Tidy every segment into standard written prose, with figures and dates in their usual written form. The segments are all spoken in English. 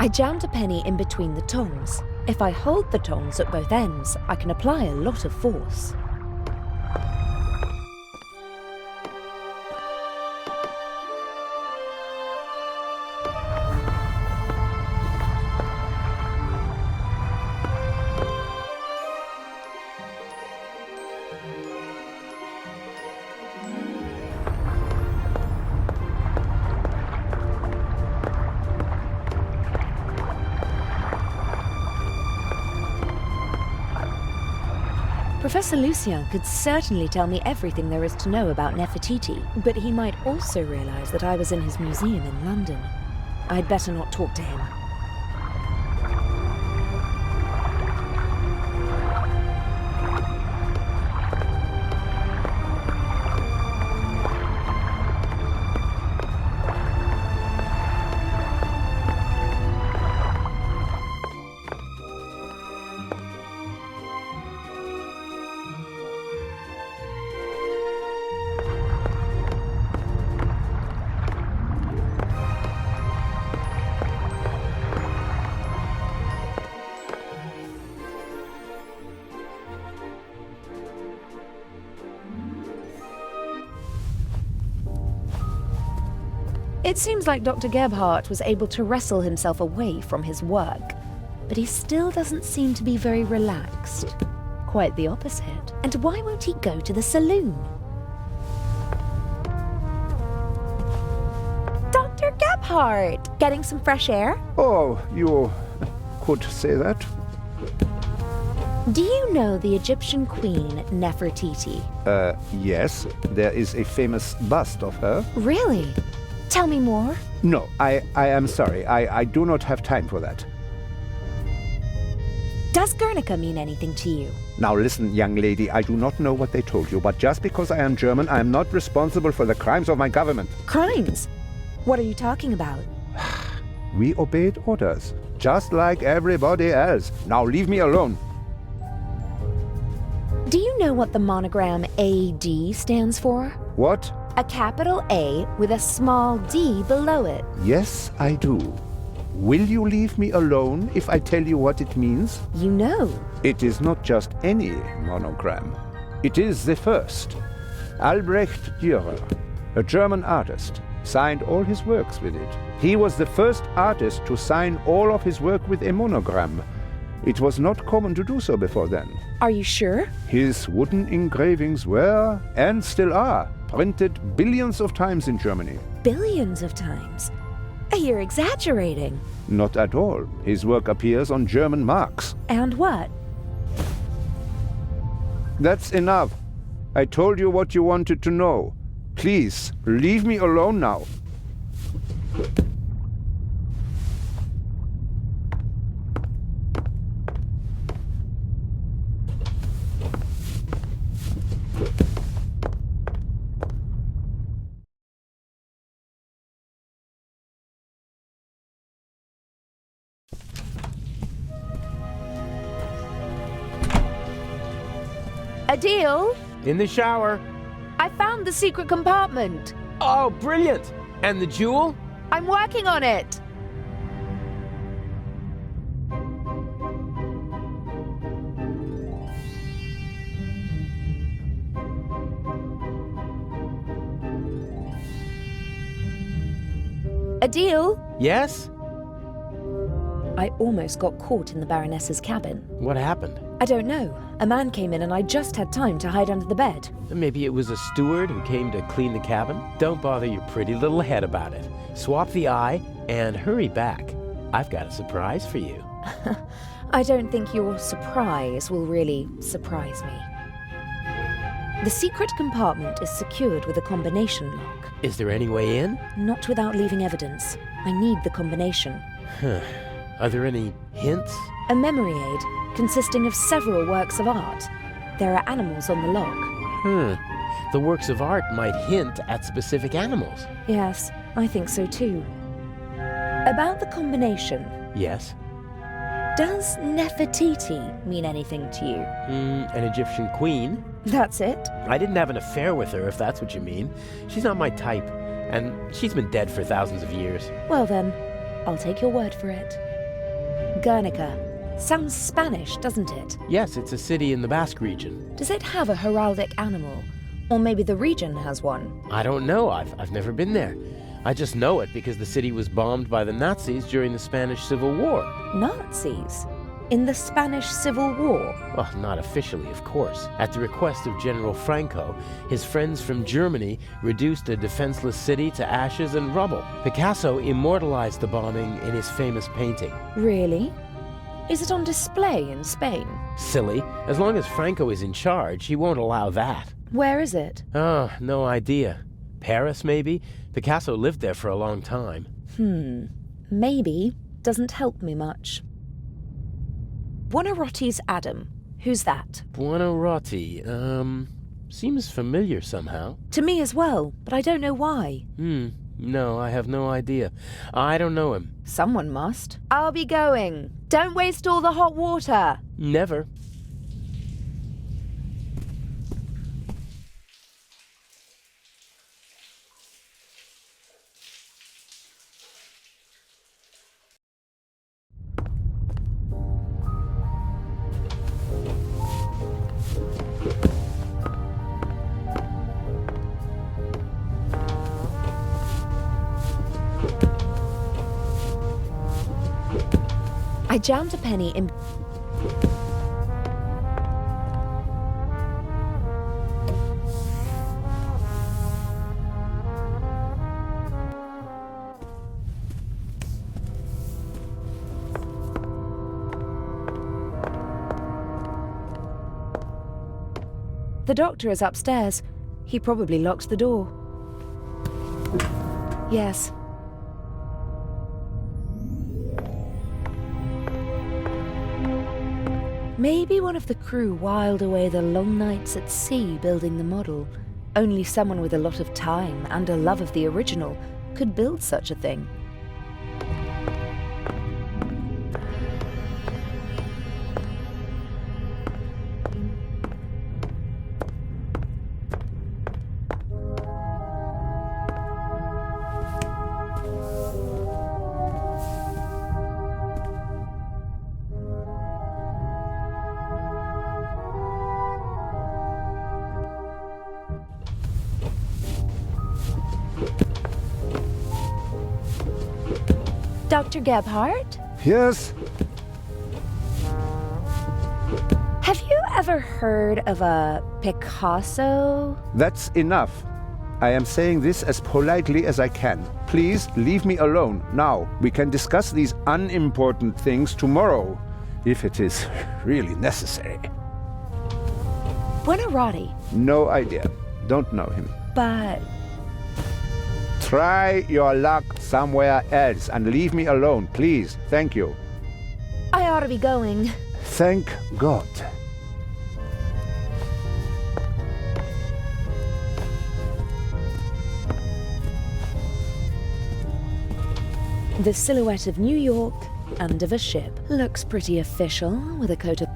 I jammed a penny in between the tongs. If I hold the tongs at both ends, I can apply a lot of force. Professor Lucien could certainly tell me everything there is to know about Nefertiti, but he might also realize that I was in his museum in London. I'd better not talk to him. It seems like Dr. Gebhardt was able to wrestle himself away from his work, but he still doesn't seem to be very relaxed. Quite the opposite. And why won't he go to the saloon? Dr. Gebhardt! Getting some fresh air? Oh, you could say that. Do you know the Egyptian queen, Nefertiti? Yes. There is a famous bust of her. Really? Tell me more. No, I am sorry. I do not have time for that. Does Guernica mean anything to you? Now listen, young lady, I do not know what they told you, but just because I am German, I am not responsible for the crimes of my government. Crimes? What are you talking about? We obeyed orders, just like everybody else. Now leave me alone. Do you know what the monogram AD stands for? What? A capital A with a small d below it. Yes, I do. Will you leave me alone if I tell you what it means? You know. It is not just any monogram. It is the first. Albrecht Dürer, a German artist, signed all his works with it. He was the first artist to sign all of his work with a monogram. It was not common to do so before then. Are you sure? His wooden engravings were, and still are, printed billions of times in Germany. Billions of times? You're exaggerating. Not at all. His work appears on German marks. And what? That's enough. I told you what you wanted to know. Please, leave me alone now. Adil? In the shower. I found the secret compartment. Oh, brilliant! And the jewel? I'm working on it. Adil? Yes? I almost got caught in the Baroness's cabin. What happened? I don't know. A man came in and I just had time to hide under the bed. Maybe it was a steward who came to clean the cabin? Don't bother your pretty little head about it. Swap the eye and hurry back. I've got a surprise for you. I don't think your surprise will really surprise me. The secret compartment is secured with a combination lock. Is there any way in? Not without leaving evidence. I need the combination. Are there any hints? A memory aid consisting of several works of art. There are animals on the lock. The works of art might hint at specific animals. Yes, I think so too. About the combination. Yes? Does Nefertiti mean anything to you? An Egyptian queen? That's it? I didn't have an affair with her, if that's what you mean. She's not my type, and she's been dead for thousands of years. Well then, I'll take your word for it. Guernica. Sounds Spanish, doesn't it? Yes, it's a city in the Basque region. Does it have a heraldic animal? Or maybe the region has one? I don't know. I've never been there. I just know it because the city was bombed by the Nazis during the Spanish Civil War. Nazis? In the Spanish Civil War? Well, not officially, of course. At the request of General Franco, his friends from Germany reduced a defenseless city to ashes and rubble. Picasso immortalized the bombing in his famous painting. Really? Is it on display in Spain? Silly. As long as Franco is in charge, he won't allow that. Where is it? Oh, no idea. Paris, maybe? Picasso lived there for a long time. Maybe doesn't help me much. Buonarroti's Adam. Who's that? Buonarroti, seems familiar somehow. To me as well, but I don't know why. No, I have no idea. I don't know him. Someone must. I'll be going. Don't waste all the hot water. Never. I jammed a penny in... The doctor is upstairs. He probably locked the door. Yes. Maybe one of the crew whiled away the long nights at sea building the model. Only someone with a lot of time and a love of the original could build such a thing. Dr. Gebhardt? Yes? Have you ever heard of a Picasso? That's enough. I am saying this as politely as I can. Please leave me alone now. We can discuss these unimportant things tomorrow, if it is really necessary. Buonarroti. No idea. Don't know him. But Try your luck somewhere else and leave me alone, please. Thank you. I ought to be going. Thank God. The silhouette of New York and of a ship looks pretty official with a coat of...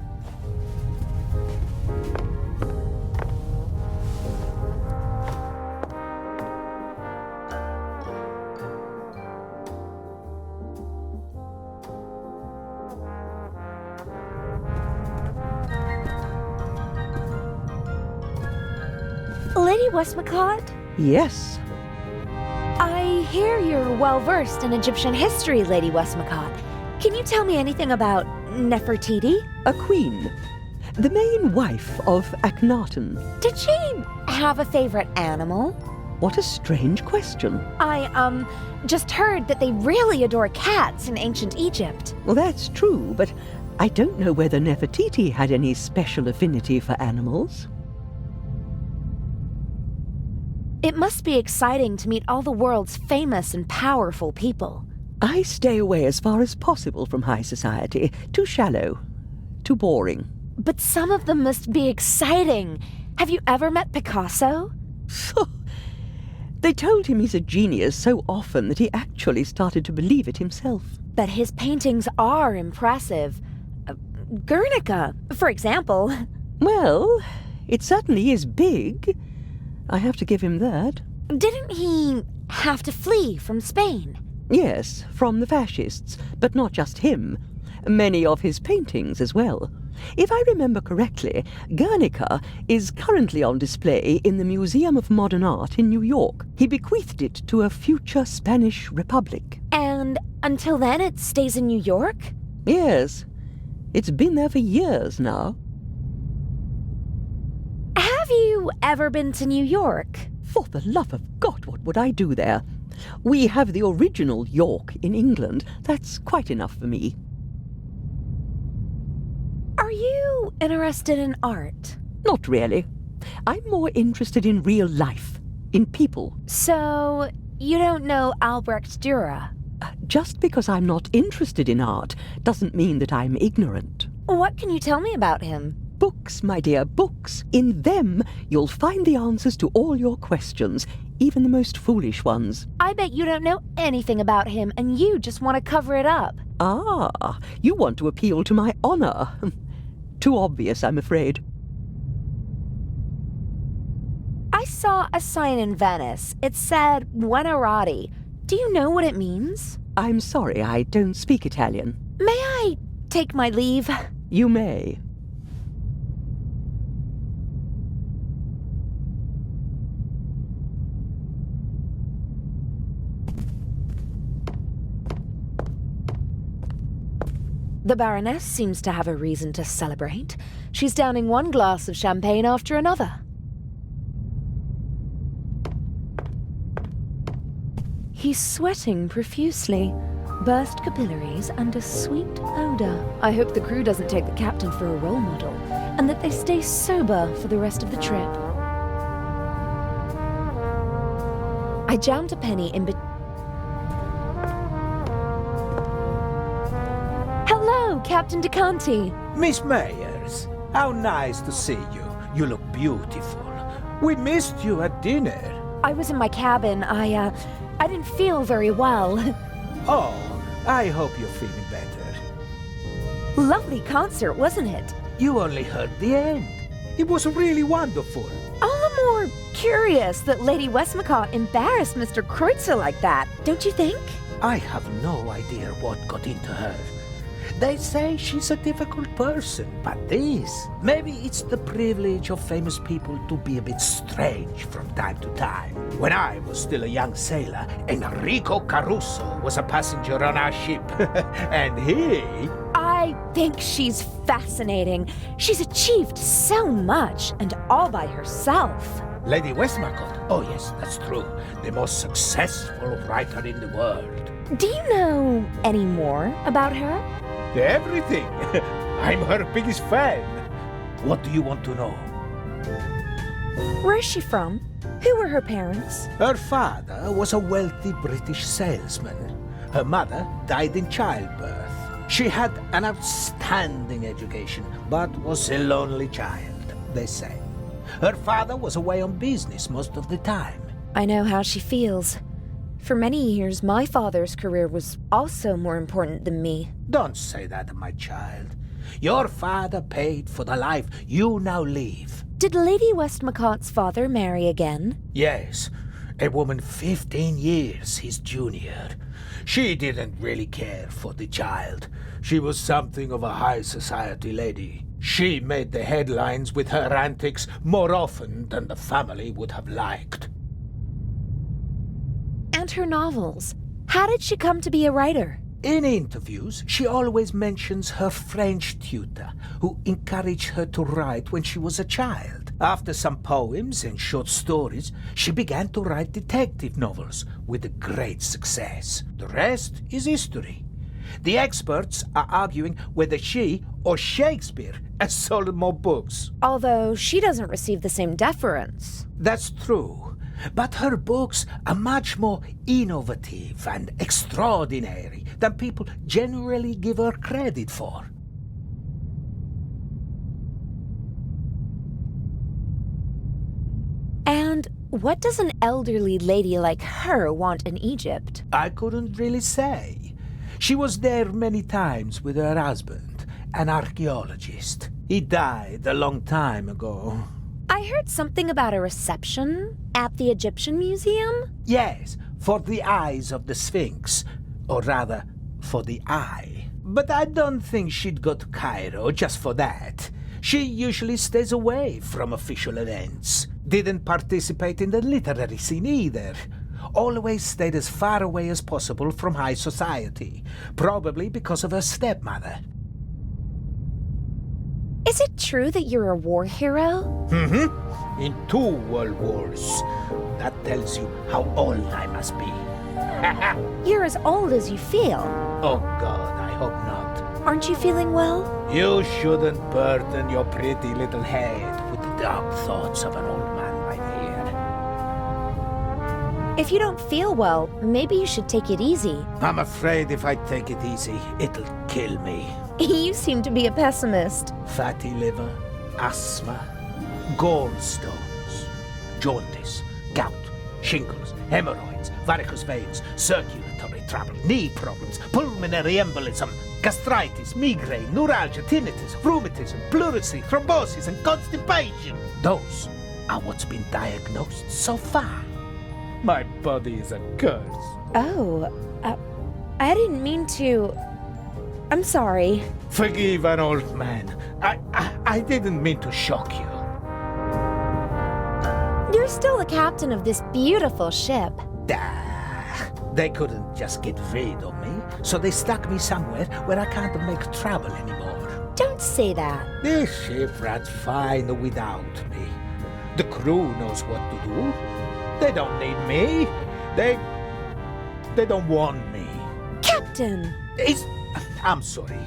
Lady Westmacott? Yes. I hear you're well-versed in Egyptian history, Lady Westmacott. Can you tell me anything about Nefertiti? A queen. The main wife of Akhenaten. Did she have a favorite animal? What a strange question. I, just heard that they really adore cats in ancient Egypt. Well, that's true, but I don't know whether Nefertiti had any special affinity for animals. It must be exciting to meet all the world's famous and powerful people. I stay away as far as possible from high society. Too shallow. Too boring. But some of them must be exciting. Have you ever met Picasso? They told him he's a genius so often that he actually started to believe it himself. But his paintings are impressive. Guernica, for example. Well, it certainly is big. I have to give him that. Didn't he have to flee from Spain? Yes, from the fascists, but not just him. Many of his paintings as well. If I remember correctly, Guernica is currently on display in the Museum of Modern Art in New York. He bequeathed it to a future Spanish republic. And until then it stays in New York? Yes. It's been there for years now. Have you ever been to New York? For the love of God, what would I do there? We have the original York in England. That's quite enough for me. Are you interested in art? Not really. I'm more interested in real life, in people. So, you don't know Albrecht Dürer? Just because I'm not interested in art doesn't mean that I'm ignorant. What can you tell me about him? Books, my dear, books. In them, you'll find the answers to all your questions, even the most foolish ones. I bet you don't know anything about him and you just want to cover it up. Ah, you want to appeal to my honor. Too obvious, I'm afraid. I saw a sign in Venice. It said Buonarroti. Do you know what it means? I'm sorry, I don't speak Italian. May I take my leave? You may. The Baroness seems to have a reason to celebrate. She's downing one glass of champagne after another. He's sweating profusely, burst capillaries and a sweet odor. I hope the crew doesn't take the captain for a role model, and that they stay sober for the rest of the trip. I jammed a penny in between. Hello, Captain DeCanti. Miss Meyers, how nice to see you. You look beautiful. We missed you at dinner. I was in my cabin. I didn't feel very well. Oh, I hope you're feeling better. Lovely concert, wasn't it? You only heard the end. It was really wonderful. All the more curious that Lady Westmacott embarrassed Mr. Kreutzer like that, don't you think? I have no idea what got into her. They say she's a difficult person, but maybe it's the privilege of famous people to be a bit strange from time to time. When I was still a young sailor, Enrico Caruso was a passenger on our ship, and he... I think she's fascinating. She's achieved so much, and all by herself. Lady Westmacott, oh yes, that's true, the most successful writer in the world. Do you know any more about her? Everything. I'm her biggest fan. What do you want to know? Where's she from? Who were her parents? Her father was a wealthy British salesman. Her mother died in childbirth. She had an outstanding education, but was a lonely child, they say. Her father was away on business most of the time. I know how she feels. For many years, my father's career was also more important than me. Don't say that, my child. Your father paid for the life you now live. Did Lady Westmacott's father marry again? Yes, a woman 15 years his junior. She didn't really care for the child. She was something of a high society lady. She made the headlines with her antics more often than the family would have liked. And her novels. How did she come to be a writer? In interviews, she always mentions her French tutor, who encouraged her to write when she was a child. After some poems and short stories, she began to write detective novels with great success. The rest is history. The experts are arguing whether she or Shakespeare has sold more books. Although she doesn't receive the same deference. That's true. But her books are much more innovative and extraordinary than people generally give her credit for. And what does an elderly lady like her want in Egypt? I couldn't really say. She was there many times with her husband, an archaeologist. He died a long time ago. I heard something about a reception at the Egyptian Museum? Yes, for the eyes of the Sphinx. Or rather, for the eye. But I don't think she'd go to Cairo just for that. She usually stays away from official events. Didn't participate in the literary scene either. Always stayed as far away as possible from high society, probably because of her stepmother. Is it true that you're a war hero? Mm-hmm. In 2 world wars. That tells you how old I must be. You're as old as you feel. Oh God, I hope not. Aren't you feeling well? You shouldn't burden your pretty little head with the dark thoughts of an old man, my dear. If you don't feel well, maybe you should take it easy. I'm afraid if I take it easy, it'll kill me. You seem to be a pessimist. Fatty liver, asthma, gallstones, jaundice, gout, shingles, hemorrhoids, varicose veins, circulatory trouble, knee problems, pulmonary embolism, gastritis, migraine, neuralgia, tinnitus, rheumatism, pleurisy, thrombosis, and constipation. Those are what's been diagnosed so far. My body is a curse. Oh, I didn't mean to... I'm sorry. Forgive an old man. I didn't mean to shock you. You're still the captain of this beautiful ship. They couldn't just get rid of me, so they stuck me somewhere where I can't make trouble anymore. Don't say that. This ship runs fine without me. The crew knows what to do. They don't need me. They don't want me. Captain! I'm sorry.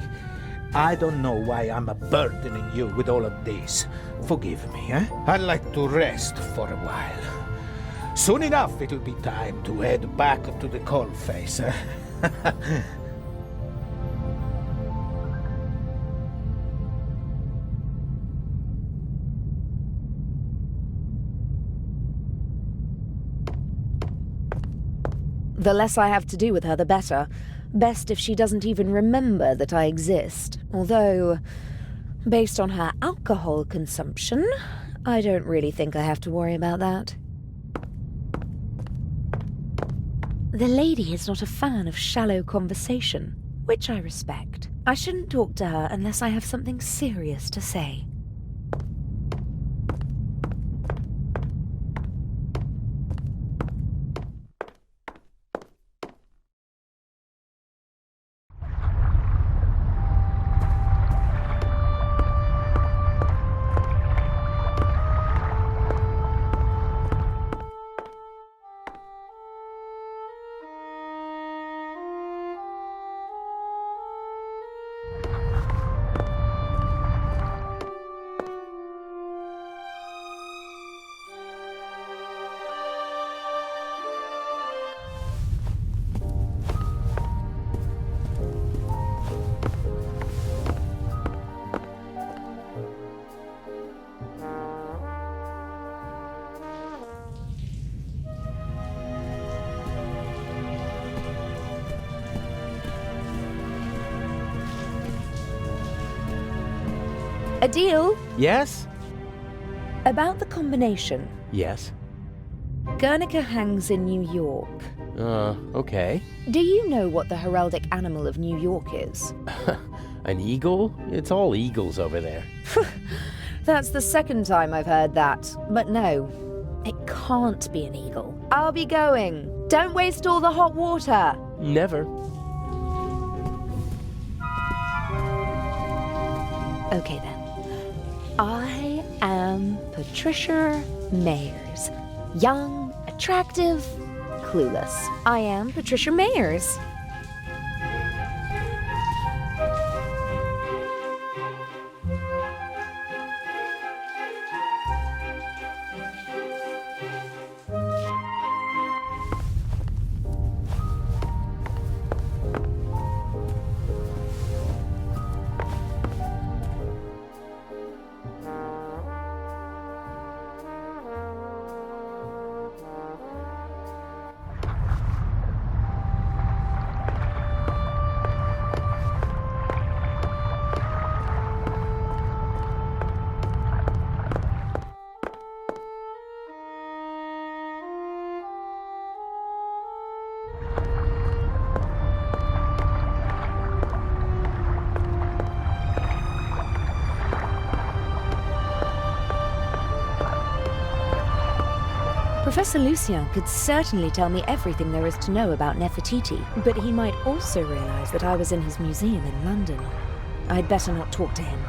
I don't know why I'm burdening you with all of this. Forgive me, eh? I'd like to rest for a while. Soon enough, it'll be time to head back to the coalface. The less I have to do with her, the better. Best if she doesn't even remember that I exist. Although, based on her alcohol consumption, I don't really think I have to worry about that. The lady is not a fan of shallow conversation, which I respect. I shouldn't talk to her unless I have something serious to say. A deal? Yes? About the combination. Yes. Guernica hangs in New York. Okay. Do you know what the heraldic animal of New York is? An eagle? It's all eagles over there. That's the second time I've heard that. But no, it can't be an eagle. I'll be going. Don't waste all the hot water. Never. Okay then. I am Patricia Mayers. Young, attractive, clueless. I am Patricia Mayers. Professor Lucien could certainly tell me everything there is to know about Nefertiti, but he might also realize that I was in his museum in London. I'd better not talk to him.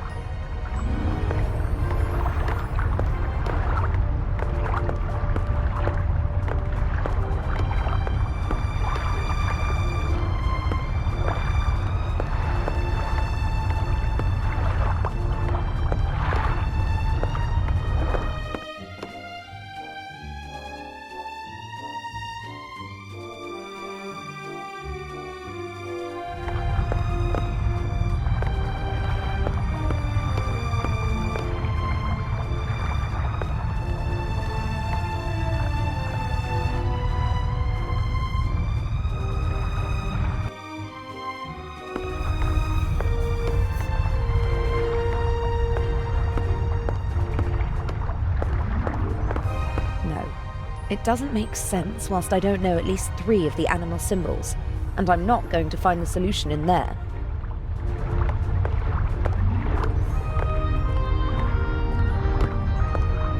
It doesn't make sense whilst I don't know at least 3 of the animal symbols, and I'm not going to find the solution in there.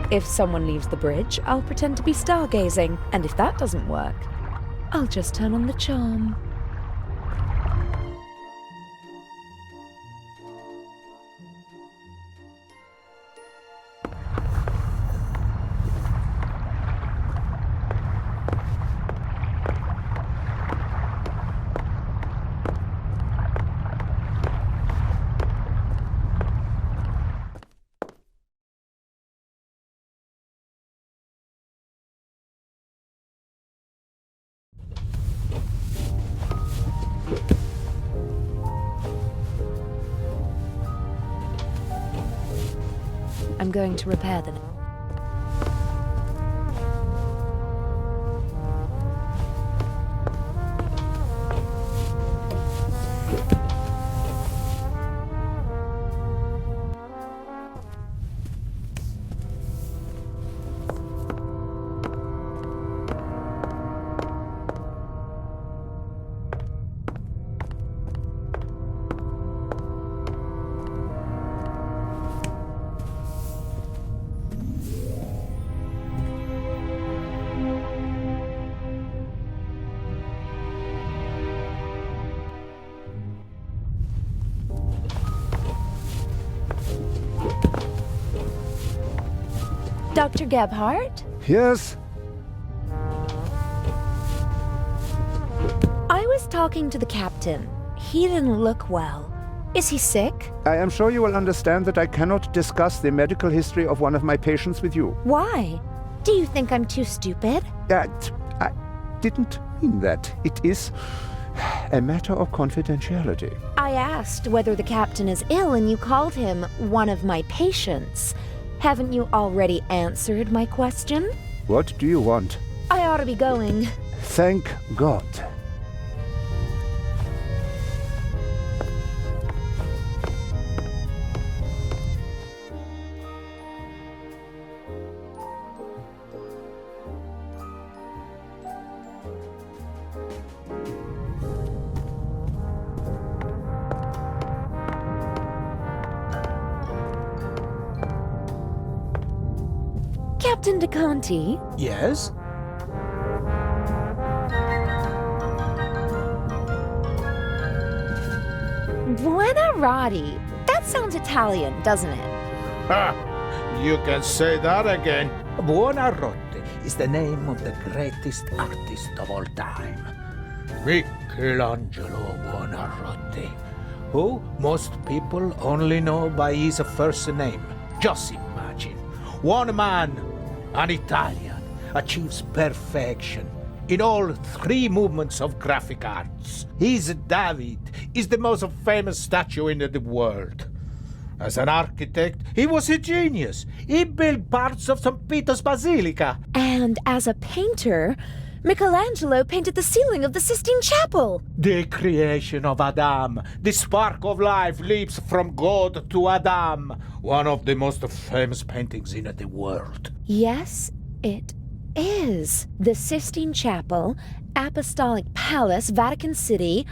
If someone leaves the bridge, I'll pretend to be stargazing, and if that doesn't work, I'll just turn on the charm. I'm going to repair them. Dr. Gebhardt? Yes? I was talking to the captain. He didn't look well. Is he sick? I am sure you will understand that I cannot discuss the medical history of one of my patients with you. Why? Do you think I'm too stupid? I didn't mean that. It is a matter of confidentiality. I asked whether the captain is ill and you called him one of my patients. Haven't you already answered my question? What do you want? I ought to be going. Thank God. Captain DeConti? Yes? Buonarroti. That sounds Italian, doesn't it? Ha! You can say that again. Buonarroti is the name of the greatest artist of all time, Michelangelo Buonarroti, who most people only know by his first name. Just imagine, one man, an Italian, achieves perfection in all 3 movements of graphic arts. His David is the most famous statue in the world. As an architect, he was a genius. He built parts of St. Peter's Basilica. And as a painter, Michelangelo painted the ceiling of the Sistine Chapel. The creation of Adam. The spark of life leaps from God to Adam. One of the most famous paintings in the world. Yes, it is. The Sistine Chapel, Apostolic Palace, Vatican City.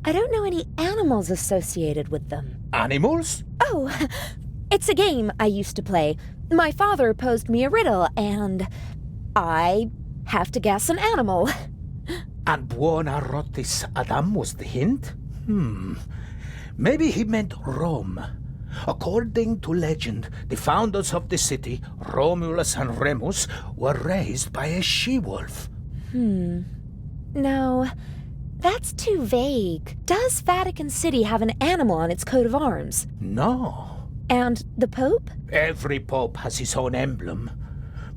I don't know any animals associated with them. Animals? Oh, it's a game I used to play. My father posed me a riddle, and I have to guess an animal. And buona rotis Adam was the hint? Maybe he meant Rome. According to legend, the founders of the city, Romulus and Remus, were raised by a she-wolf. No, that's too vague. Does Vatican City have an animal on its coat of arms? No. And the Pope? Every pope has his own emblem,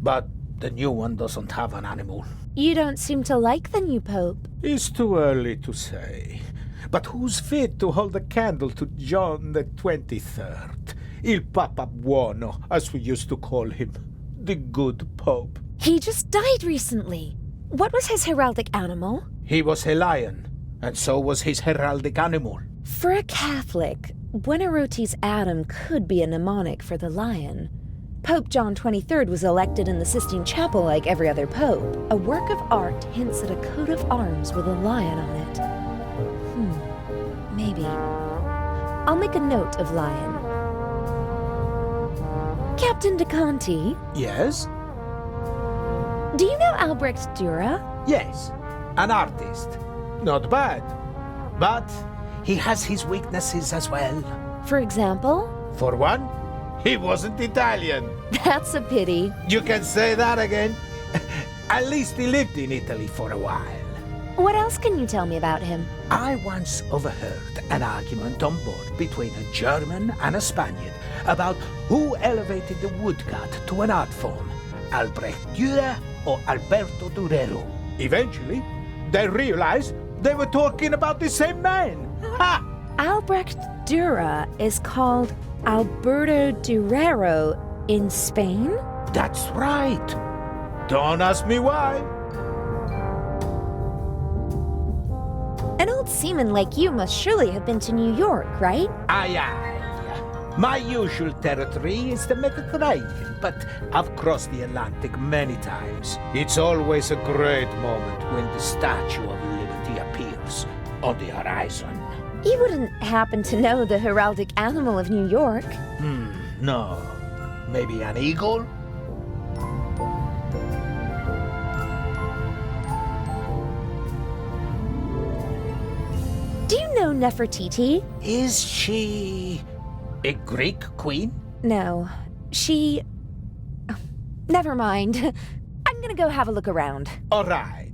but the new one doesn't have an animal. You don't seem to like the new Pope. It's too early to say. But who's fit to hold a candle to John the 23rd? Il Papa Buono, as we used to call him. The good Pope. He just died recently. What was his heraldic animal? He was a lion, and so was his heraldic animal. For a Catholic, Buonarroti's Adam could be a mnemonic for the lion. Pope John XXIII was elected in the Sistine Chapel like every other pope. A work of art hints at a coat of arms with a lion on it. Maybe. I'll make a note of lion. Captain de Conti, Yes? do you know Albrecht Dürer? Yes. An artist. Not bad. But he has his weaknesses as well. For example? For one, he wasn't Italian. That's a pity. You can say that again. At least he lived in Italy for a while. What else can you tell me about him? I once overheard an argument on board between a German and a Spaniard about who elevated the woodcut to an art form, Albrecht Dürer or Alberto Durero. Eventually, they realized they were talking about the same man. Ha! Albrecht Dürer is called Alberto Durero in Spain? That's right. Don't ask me why. An old seaman like you must surely have been to New York, right? Aye, aye. My usual territory is the Mediterranean, but I've crossed the Atlantic many times. It's always a great moment when the Statue of Liberty appears on the horizon. You wouldn't happen to know the heraldic animal of New York. No. Maybe an eagle? Do you know Nefertiti? Is she a Greek queen? No, she... Never mind. I'm gonna go have a look around. All right.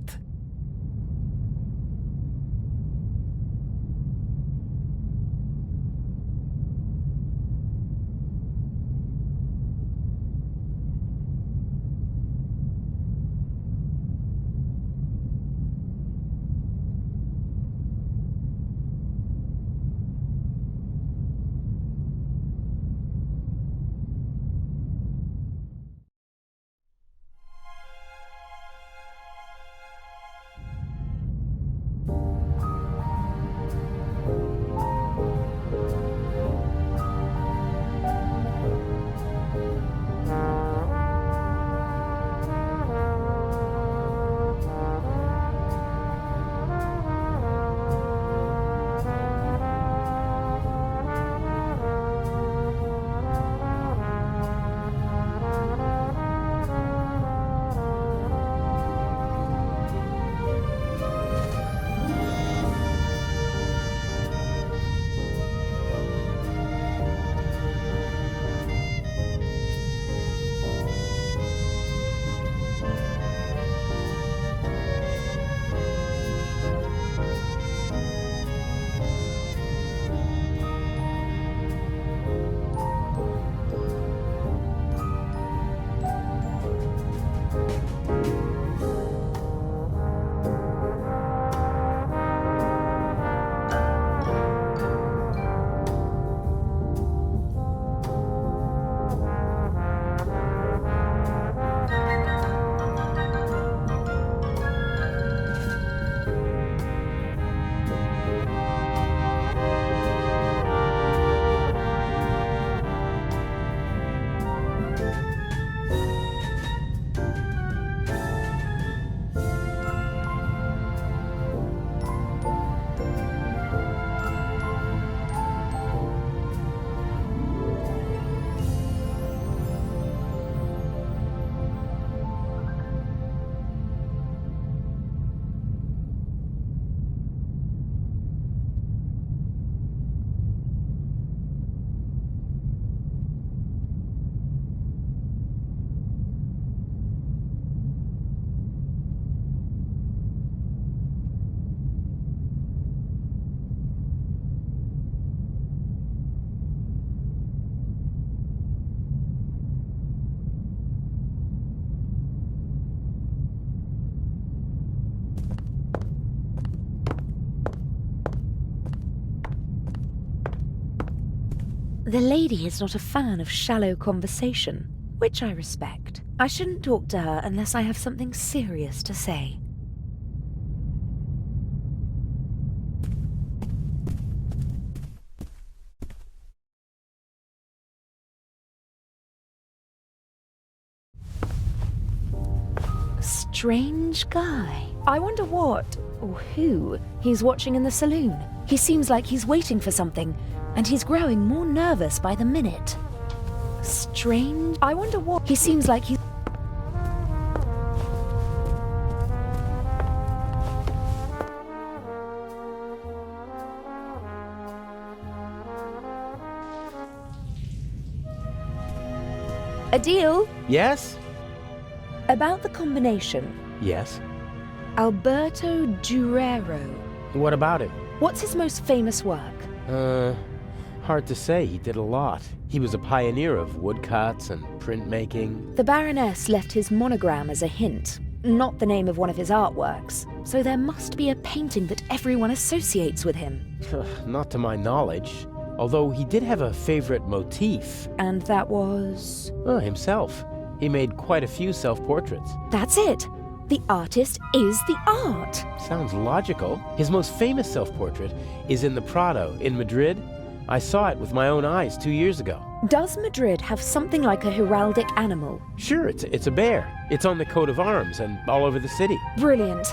The lady is not a fan of shallow conversation, which I respect. I shouldn't talk to her unless I have something serious to say. Strange guy. I wonder what, or who, he's watching in the saloon. He seems like he's waiting for something, and he's growing more nervous by the minute. Strange. I wonder what. He seems like he's... A deal? Yes? About the combination. Yes. Alberto Durero. What about him? What's his most famous work? Hard to say. He did a lot. He was a pioneer of woodcuts and printmaking. The Baroness left his monogram as a hint, not the name of one of his artworks, so there must be a painting that everyone associates with him. Not to my knowledge. Although he did have a favorite motif. And that was... Himself. He made quite a few self-portraits. That's it. The artist is the art. Sounds logical. His most famous self-portrait is in the Prado in Madrid. I saw it with my own eyes 2 years ago. Does Madrid have something like a heraldic animal? Sure, it's a bear. It's on the coat of arms and all over the city. Brilliant.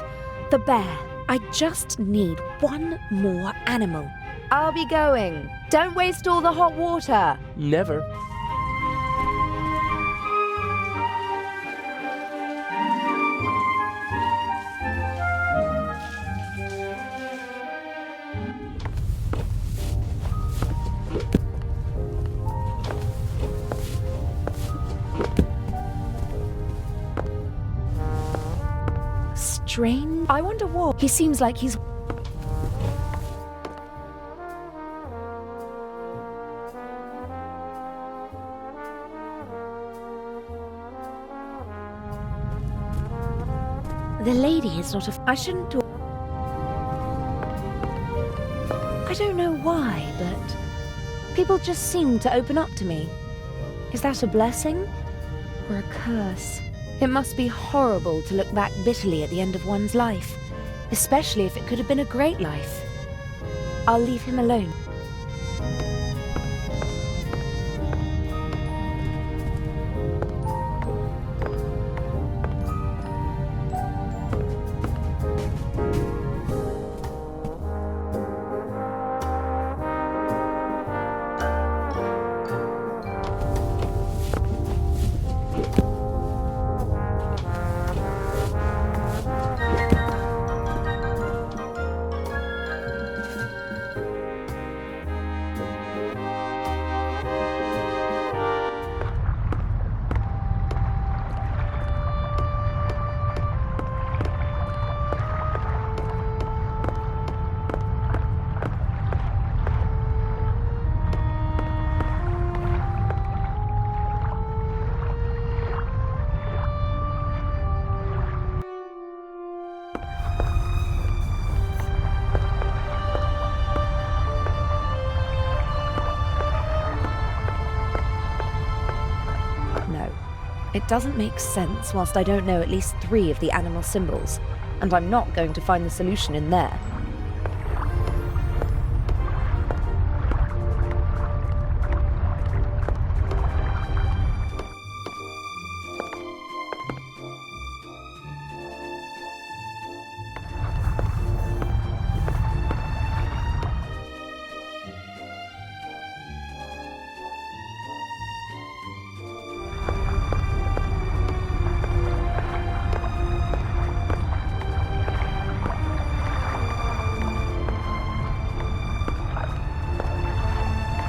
The bear. I just need one more animal. I'll be going. Don't waste all the hot water. Never. Strange. I wonder what. He seems like he's... The lady is not a... I shouldn't talk... I don't know why, but people just seem to open up to me. Is that a blessing or a curse? It must be horrible to look back bitterly at the end of one's life, especially if it could have been a great life. I'll leave him alone. It doesn't make sense whilst I don't know at least 3 of the animal symbols, and I'm not going to find the solution in there.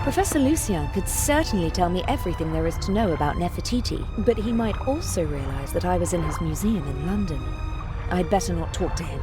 Professor Lucien could certainly tell me everything there is to know about Nefertiti, but he might also realize that I was in his museum in London. I'd better not talk to him.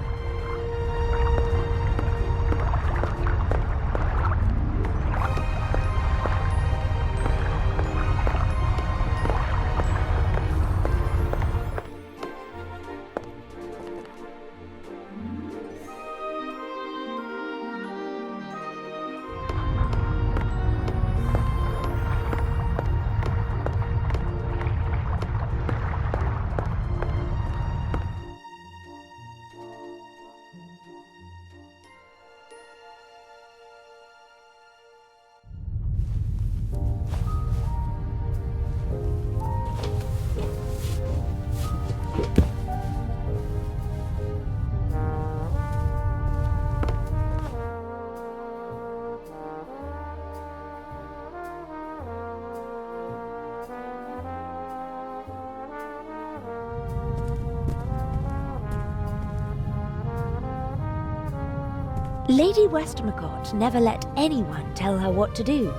Lady Westmacott never let anyone tell her what to do.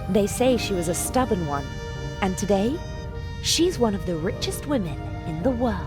They say she was a stubborn one. And today, she's one of the richest women in the world.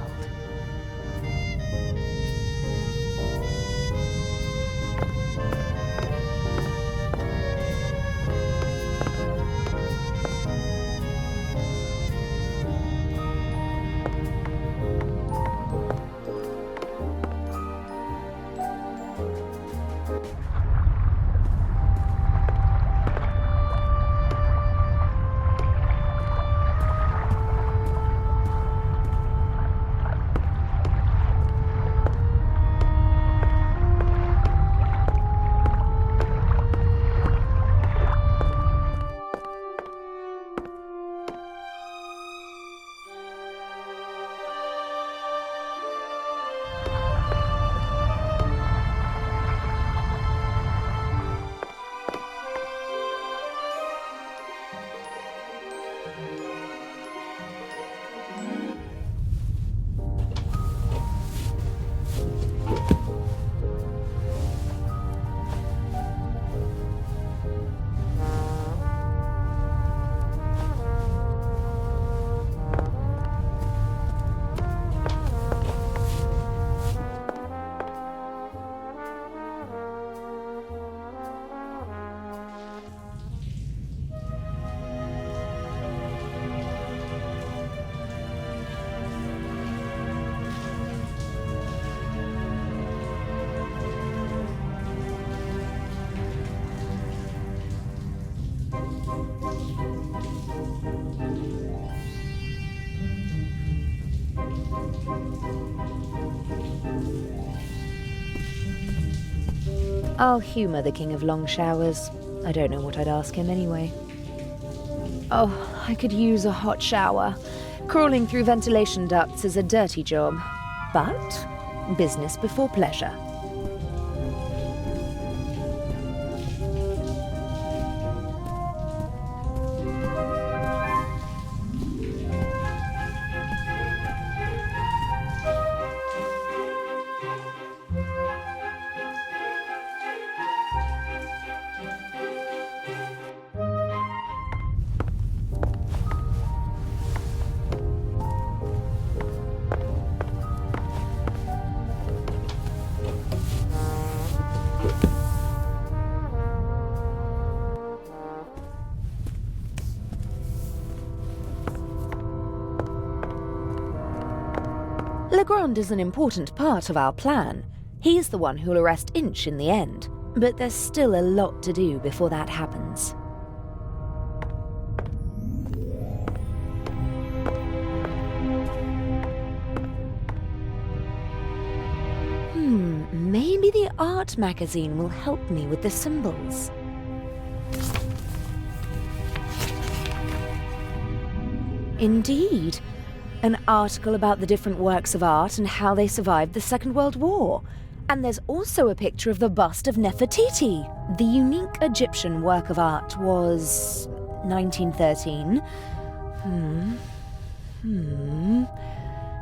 I'll humour the King of Long Showers. I don't know what I'd ask him anyway. Oh, I could use a hot shower. Crawling through ventilation ducts is a dirty job. But business before pleasure. Legrand is an important part of our plan. He's the one who'll arrest Inch in the end. But there's still a lot to do before that happens. Maybe the art magazine will help me with the symbols. Indeed. An article about the different works of art and how they survived the Second World War. And there's also a picture of the bust of Nefertiti. The unique Egyptian work of art was 1913.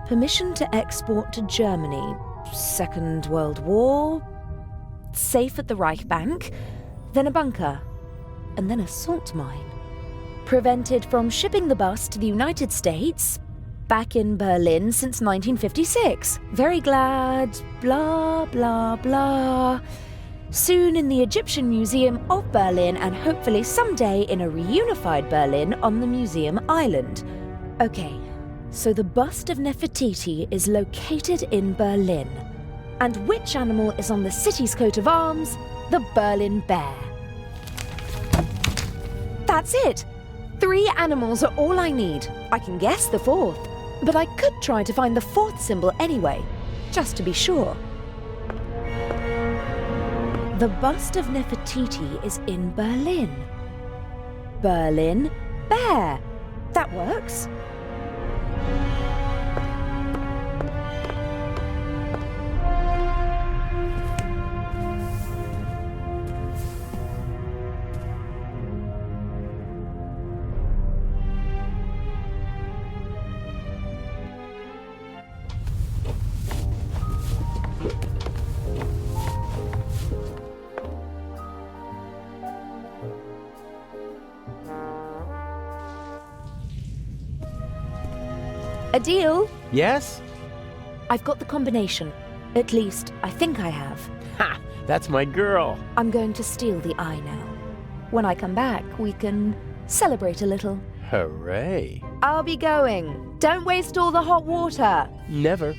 Permission to export to Germany. Second World War. Safe at the Reich Bank. Then a bunker. And then a salt mine. Prevented from shipping the bust to the United States. Back in Berlin since 1956. Very glad, blah, blah, blah. Soon in the Egyptian Museum of Berlin and hopefully someday in a reunified Berlin on the Museum Island. Okay, so the bust of Nefertiti is located in Berlin. And which animal is on the city's coat of arms? The Berlin bear. That's it! 3 animals are all I need. I can guess the 4th. But I could try to find the 4th symbol anyway, just to be sure. The bust of Nefertiti is in Berlin. Berlin bear. That works. A deal? Yes? I've got the combination. At least, I think I have. Ha! That's my girl. I'm going to steal the eye now. When I come back, we can celebrate a little. Hooray. I'll be going. Don't waste all the hot water. Never.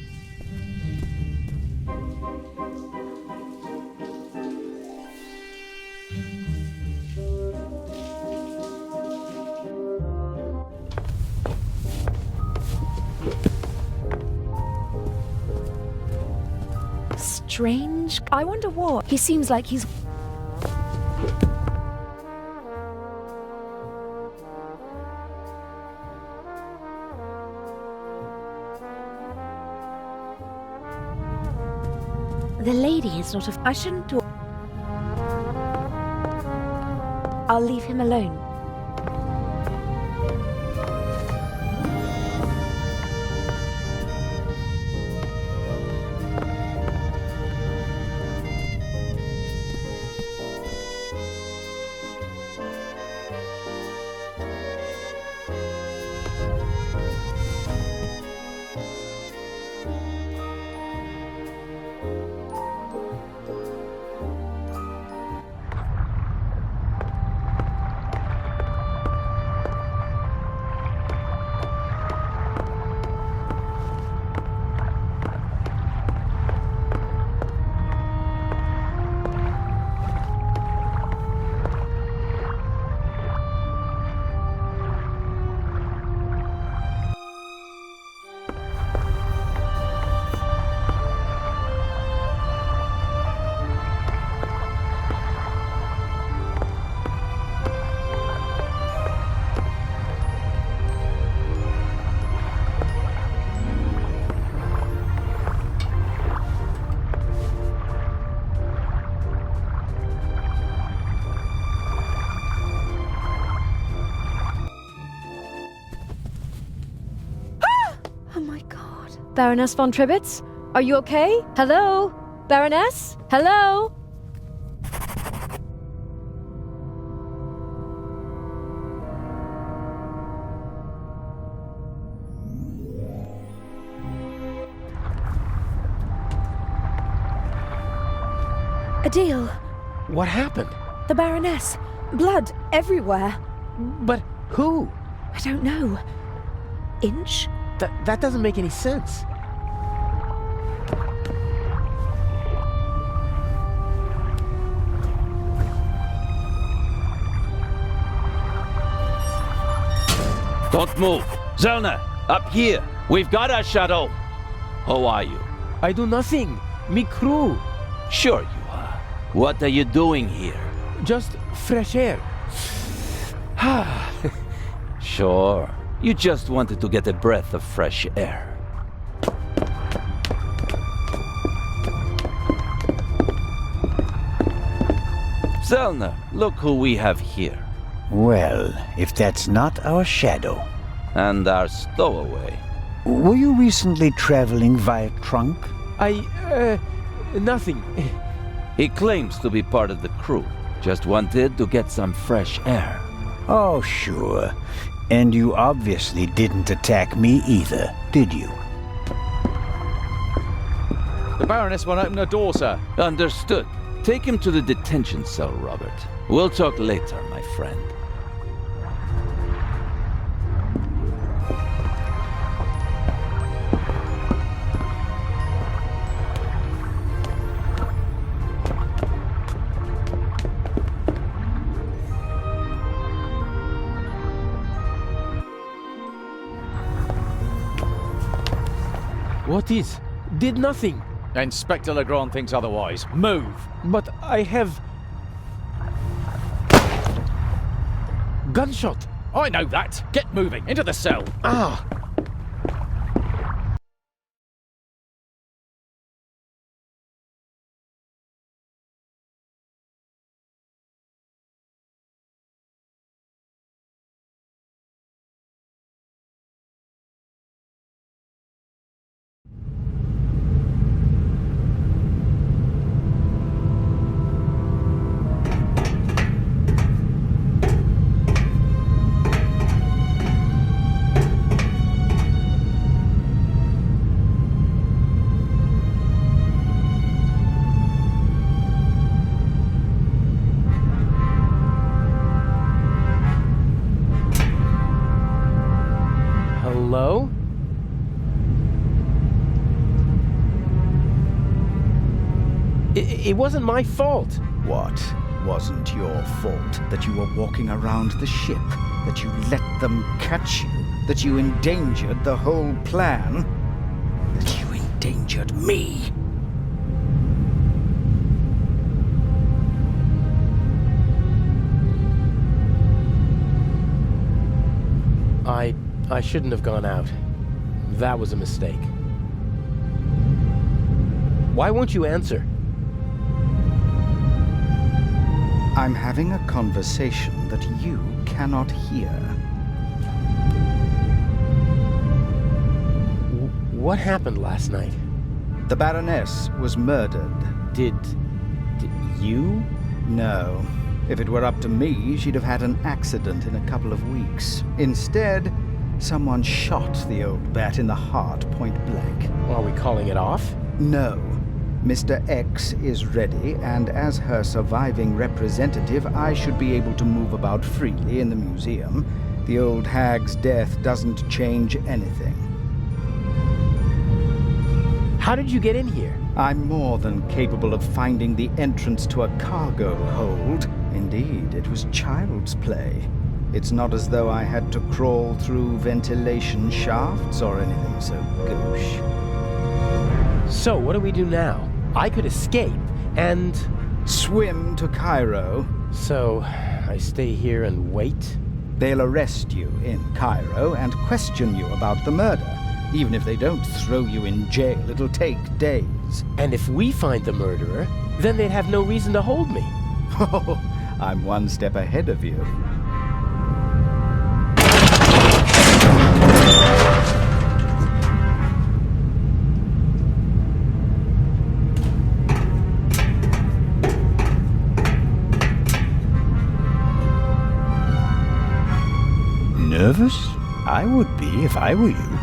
Strange. I wonder what. He seems like he's... The lady is not a... I shouldn't talk. I'll leave him alone. Oh my god. Baroness von Tribitz? Are you okay? Hello? Baroness? Hello? Adele, What happened? the Baroness. Blood everywhere. But who? I don't know. Inch? That doesn't make any sense. Don't move. Zellner, up here. We've got our shadow. How are you? I do nothing. Me crew. Sure you are. What are you doing here? Just fresh air. Sure. You just wanted to get a breath of fresh air. Zellner, look who we have here. Well, if that's not our shadow. And our stowaway. Were you recently traveling via trunk? Nothing. He claims to be part of the crew. Just wanted to get some fresh air. Oh, sure. And you obviously didn't attack me either, did you? The Baroness won't open her door, sir. Understood. Take him to the detention cell, Robert. We'll talk later, my friend. What is? Did nothing. Inspector Legrand thinks otherwise. Move! But I have... Gunshot. I know that! Get moving! Into the cell! Ah! wasn't my fault. What wasn't your fault? That you were walking around the ship? That you let them catch you? That you endangered the whole plan? That you endangered me? I shouldn't have gone out. That was a mistake. Why won't you answer? I'm having a conversation that you cannot hear. What happened last night? The Baroness was murdered. Did you? No. If it were up to me, she'd have had an accident in a couple of weeks. Instead, someone shot the old bat in the heart point blank. Are we calling it off? No. Mr. X is ready, and as her surviving representative, I should be able to move about freely in the museum. The old hag's death doesn't change anything. How did you get in here? I'm more than capable of finding the entrance to a cargo hold. Indeed, it was child's play. It's not as though I had to crawl through ventilation shafts or anything so gauche. So, what do we do now? I could escape and... Swim to Cairo. So, I stay here and wait? They'll arrest you in Cairo and question you about the murder. Even if they don't throw you in jail, it'll take days. And if we find the murderer, then they'd have no reason to hold me. Oh, I'm one step ahead of you. Nervous? I would be if I were you.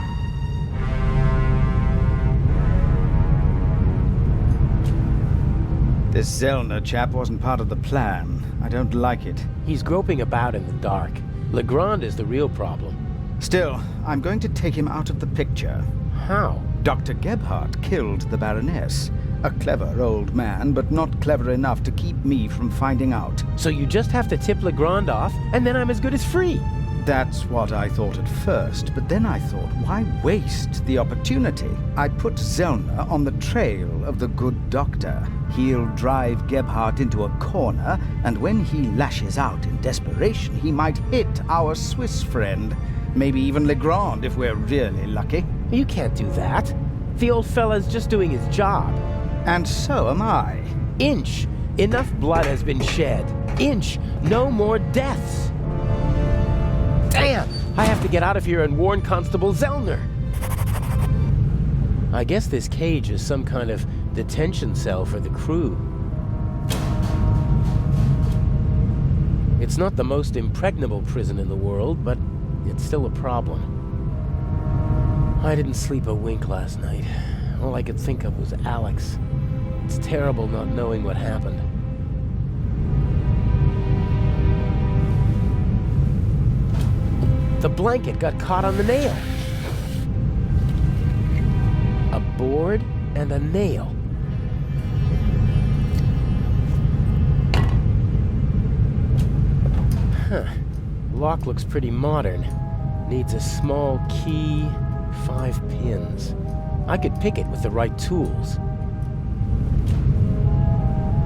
This Zellner chap wasn't part of the plan. I don't like it. He's groping about in the dark. Legrand is the real problem. Still, I'm going to take him out of the picture. How? Dr. Gebhardt killed the Baroness. A clever old man, but not clever enough to keep me from finding out. So you just have to tip Legrand off, and then I'm as good as free. That's what I thought at first, but then I thought, why waste the opportunity? I put Zellner on the trail of the good doctor. He'll drive Gebhardt into a corner, and when he lashes out in desperation, he might hit our Swiss friend. Maybe even Legrand, if we're really lucky. You can't do that. The old fella's just doing his job. And so am I. Inch. Enough blood has been shed. Inch. No more deaths. Damn! I have to get out of here and warn Constable Zellner. I guess this cage is some kind of detention cell for the crew. It's not the most impregnable prison in the world, but it's still a problem. I didn't sleep a wink last night. All I could think of was Alex. It's terrible not knowing what happened. The blanket got caught on the nail. A board and a nail. Huh. Lock looks pretty modern. Needs a small key, 5 pins. I could pick it with the right tools.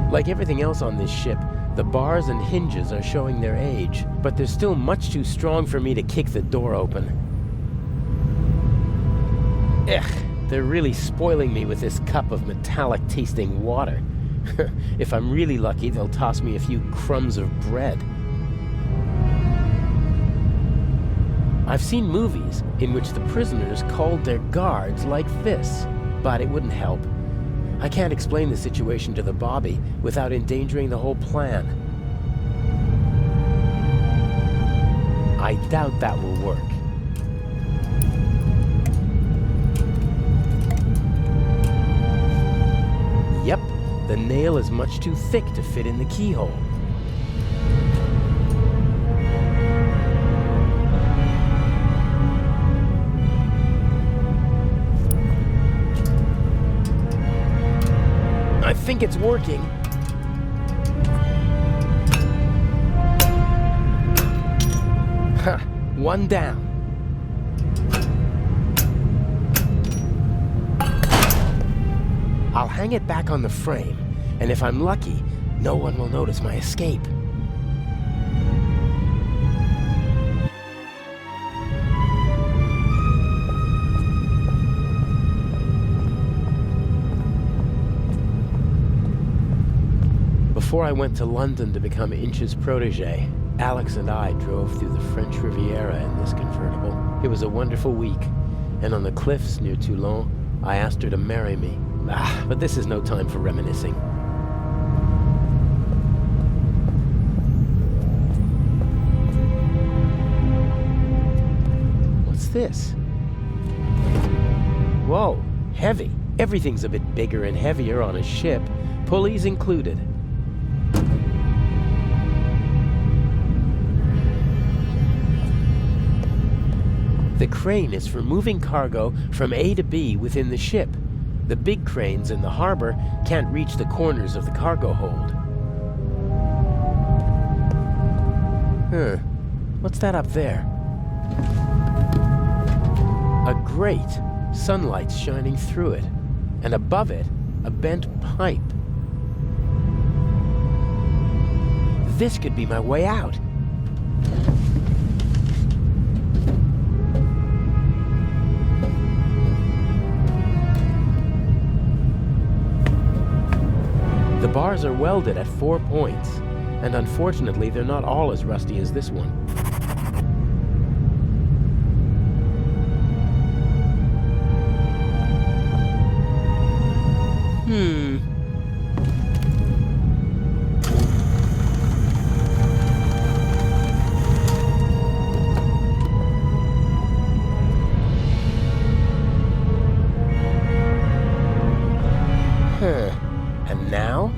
Like everything else on this ship, the bars and hinges are showing their age, but they're still much too strong for me to kick the door open. Ugh, they're really spoiling me with this cup of metallic-tasting water. If I'm really lucky, they'll toss me a few crumbs of bread. I've seen movies in which the prisoners called their guards like this, but it wouldn't help. I can't explain the situation to the Bobby without endangering the whole plan. I doubt that will work. Yep, the nail is much too thick to fit in the keyhole. I think it's working. One down. I'll hang it back on the frame, and if I'm lucky, no one will notice my escape. Before I went to London to become Inch's protege, Alex and I drove through the French Riviera in this convertible. It was a wonderful week, and on the cliffs near Toulon, I asked her to marry me. But this is no time for reminiscing. What's this? Whoa, heavy. Everything's a bit bigger and heavier on a ship, pulleys included. The crane is for moving cargo from A to B within the ship. The big cranes in the harbor can't reach the corners of the cargo hold. What's that up there? A grate. Sunlight's shining through it. And above it, a bent pipe. This could be my way out. The bars are welded at 4 points, and unfortunately they're not all as rusty as this one. And now?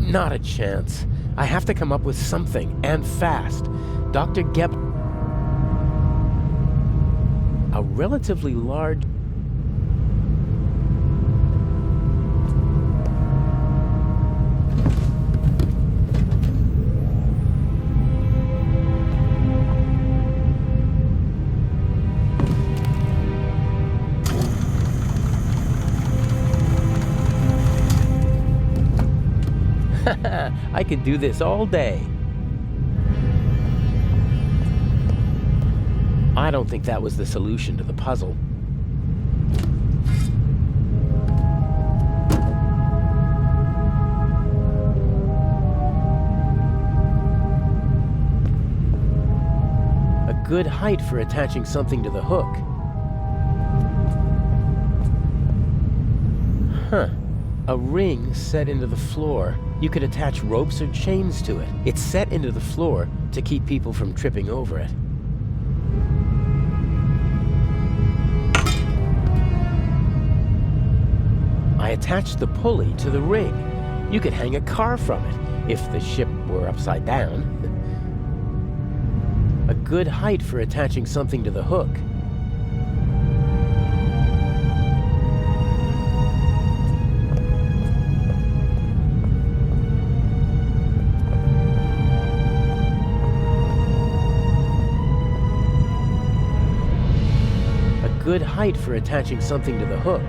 Not a chance. I have to come up with something, and fast. Dr. Geb... A relatively large... I could do this all day. I don't think that was the solution to the puzzle. A good height for attaching something to the hook. A ring set into the floor. You could attach ropes or chains to it. It's set into the floor to keep people from tripping over it. I attached the pulley to the ring. You could hang a car from it if the ship were upside down. A good height for attaching something to the hook. Good height for attaching something to the hook.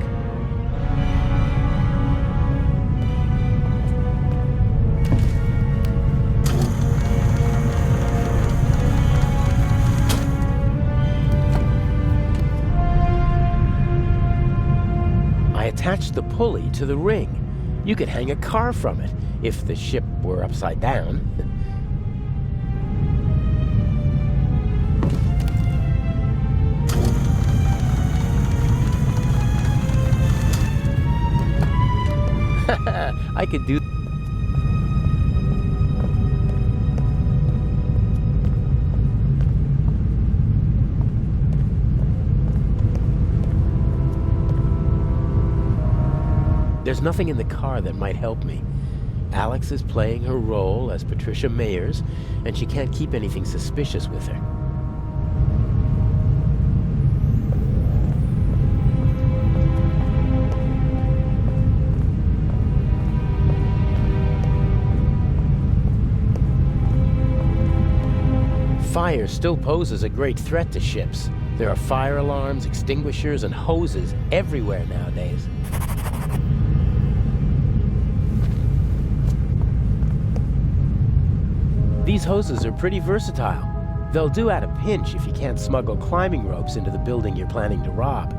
I attached the pulley to the ring. You could hang a car from it if the ship were upside down. I could do... There's nothing in the car that might help me. Alex is playing her role as Patricia Mayers, and she can't keep anything suspicious with her. Fire still poses a great threat to ships. There are fire alarms, extinguishers, and hoses everywhere nowadays. These hoses are pretty versatile. They'll do at a pinch if you can't smuggle climbing ropes into the building you're planning to rob.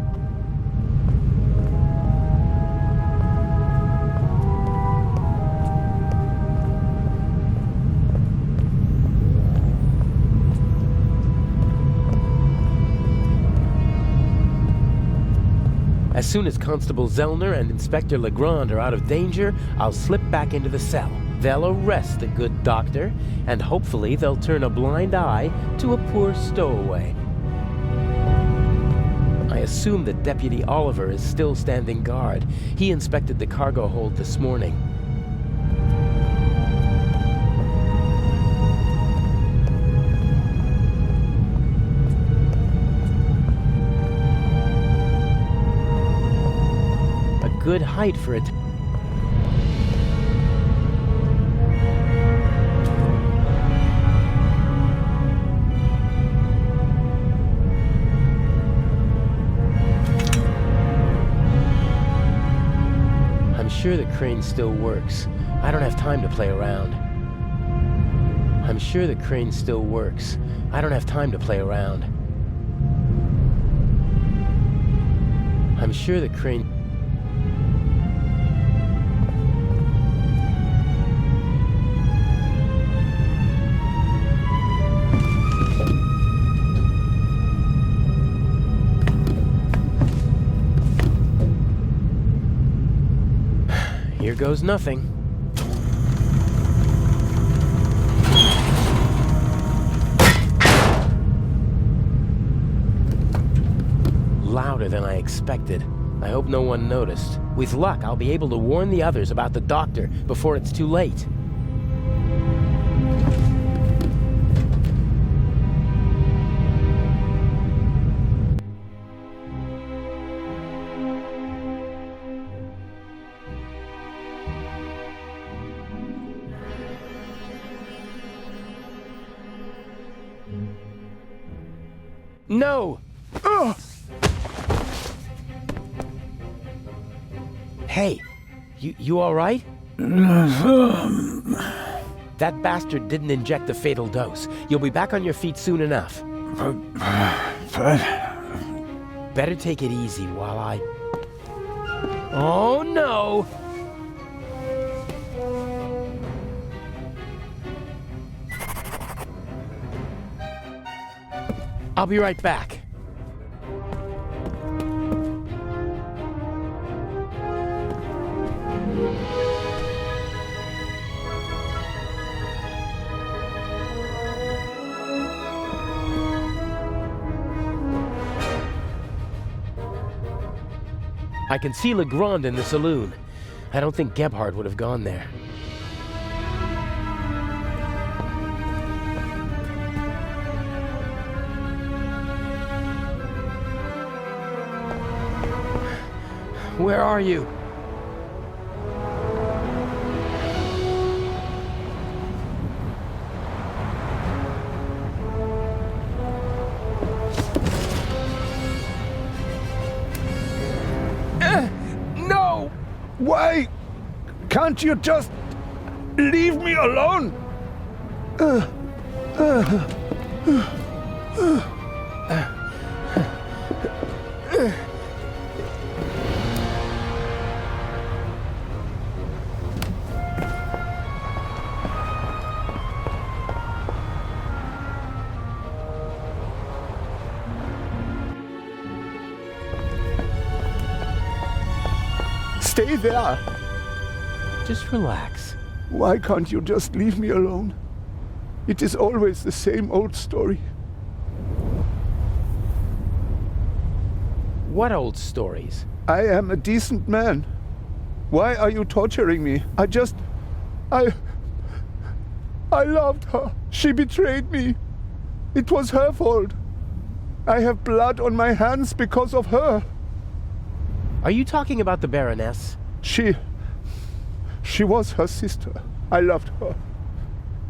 As soon as Constable Zellner and Inspector Legrand are out of danger, I'll slip back into the cell. They'll arrest the good doctor, and hopefully they'll turn a blind eye to a poor stowaway. I assume that Deputy Oliver is still standing guard. He inspected the cargo hold this morning. A good height for it. I'm sure the crane still works. I don't have time to play around. I'm sure the crane still works. I don't have time to play around. I'm sure the crane... Here goes nothing. Louder than I expected. I hope no one noticed. With luck, I'll be able to warn the others about the doctor before it's too late. No! Ugh! Hey, you all right? That bastard didn't inject the fatal dose. You'll be back on your feet soon enough. Better take it easy while I... Oh, no! I'll be right back. I can see Legrand in the saloon. I don't think Gebhardt would have gone there. Where are you? No! Why can't you just leave me alone? Stay there. Just relax. Why can't you just leave me alone? It is always the same old story. What old stories? I am a decent man. Why are you torturing me? I loved her. She betrayed me. It was her fault. I have blood on my hands because of her. Are you talking about the Baroness? She was her sister. I loved her.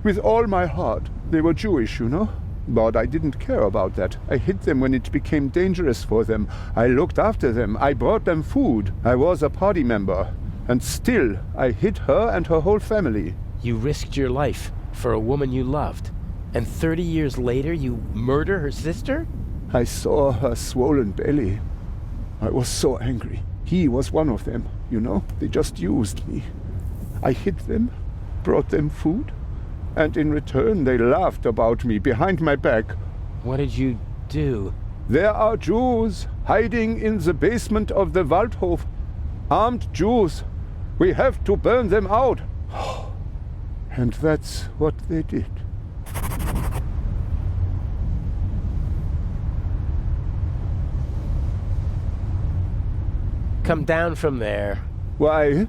With all my heart. They were Jewish, you know? But I didn't care about that. I hid them when it became dangerous for them. I looked after them. I brought them food. I was a party member. And still, I hid her and her whole family. You risked your life for a woman you loved. And 30 years later, you murder her sister? I saw her swollen belly. I was so angry. He was one of them, you know? They just used me. I hid them, brought them food, and in return they laughed about me behind my back. What did you do? There are Jews hiding in the basement of the Waldhof. Armed Jews. We have to burn them out. And that's what they did. Come down from there. Why?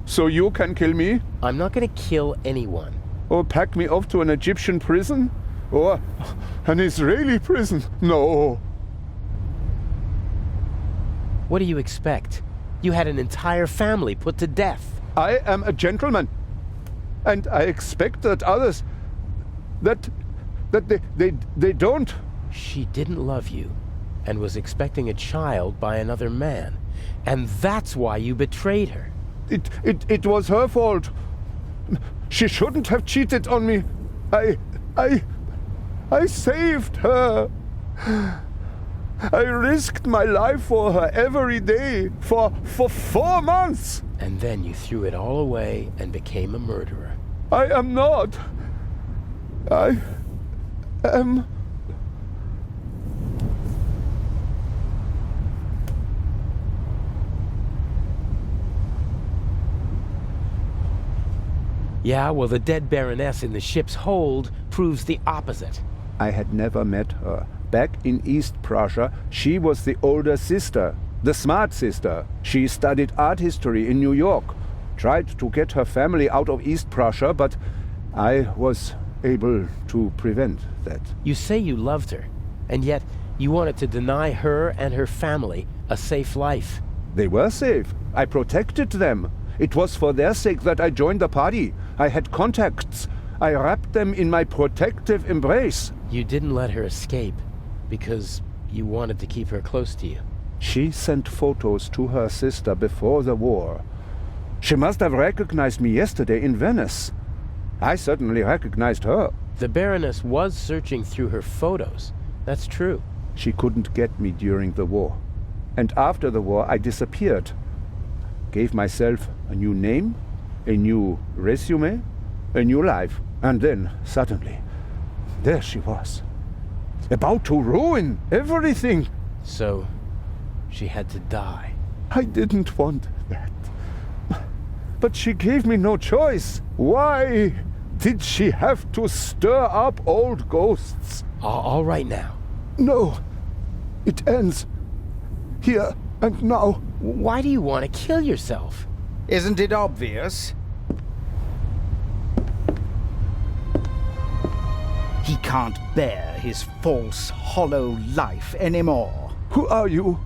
So you can kill me? I'm not gonna kill anyone. Or pack me off to an Egyptian prison? Or an Israeli prison? No. What do you expect? You had an entire family put to death. I am a gentleman. And I expect that others... that they don't... She didn't love you and was expecting a child by another man. And that's why you betrayed her. It was her fault. She shouldn't have cheated on me. I saved her. I risked my life for her every day for 4 months. And then you threw it all away and became a murderer. I am not. I am... Yeah, well, the dead Baroness in the ship's hold proves the opposite. I had never met her. Back in East Prussia, she was the older sister, the smart sister. She studied art history in New York, tried to get her family out of East Prussia, but I was able to prevent that. You say you loved her, and yet you wanted to deny her and her family a safe life. They were safe. I protected them. It was for their sake that I joined the party. I had contacts. I wrapped them in my protective embrace. You didn't let her escape because you wanted to keep her close to you. She sent photos to her sister before the war. She must have recognized me yesterday in Venice. I certainly recognized her. The Baroness was searching through her photos. That's true. She couldn't get me during the war. And after the war, I disappeared. Gave myself a new name, a new resume, a new life. And then, suddenly, there she was. About to ruin everything. So, she had to die. I didn't want that. But she gave me no choice. Why did she have to stir up old ghosts? All right now. No. It ends. Here and now. Why do you want to kill yourself? Isn't it obvious? He can't bear his false, hollow life anymore. Who are you?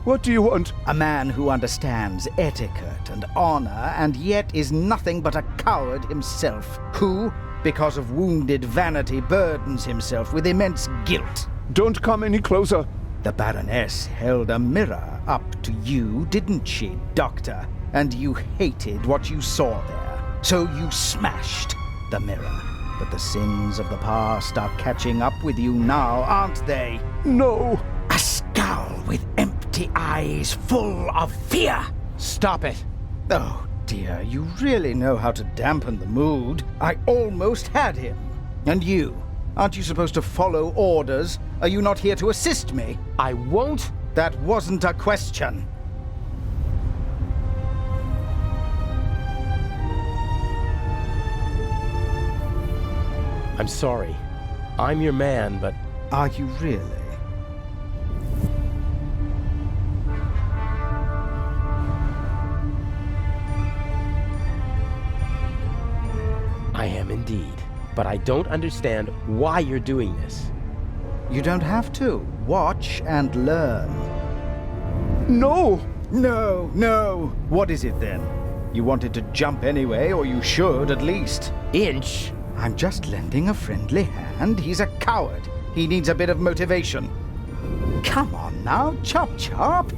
What do you want? A man who understands etiquette and honor, and yet is nothing but a coward himself, who, because of wounded vanity, burdens himself with immense guilt. Don't come any closer. The Baroness held a mirror up to you, didn't she, Doctor? And you hated what you saw there. So you smashed the mirror. But the sins of the past are catching up with you now, aren't they? No. A scowl with empty eyes full of fear. Stop it. Oh, dear, you really know how to dampen the mood. I almost had him. And you? Aren't you supposed to follow orders? Are you not here to assist me? I won't. That wasn't a question. I'm sorry. I'm your man, but Are you really? I am indeed. But I don't understand why you're doing this. You don't have to. Watch and learn. No! No. What is it then? You wanted to jump anyway, or you should at least. Inch? I'm just lending a friendly hand. He's a coward. He needs a bit of motivation. Come on now, chop,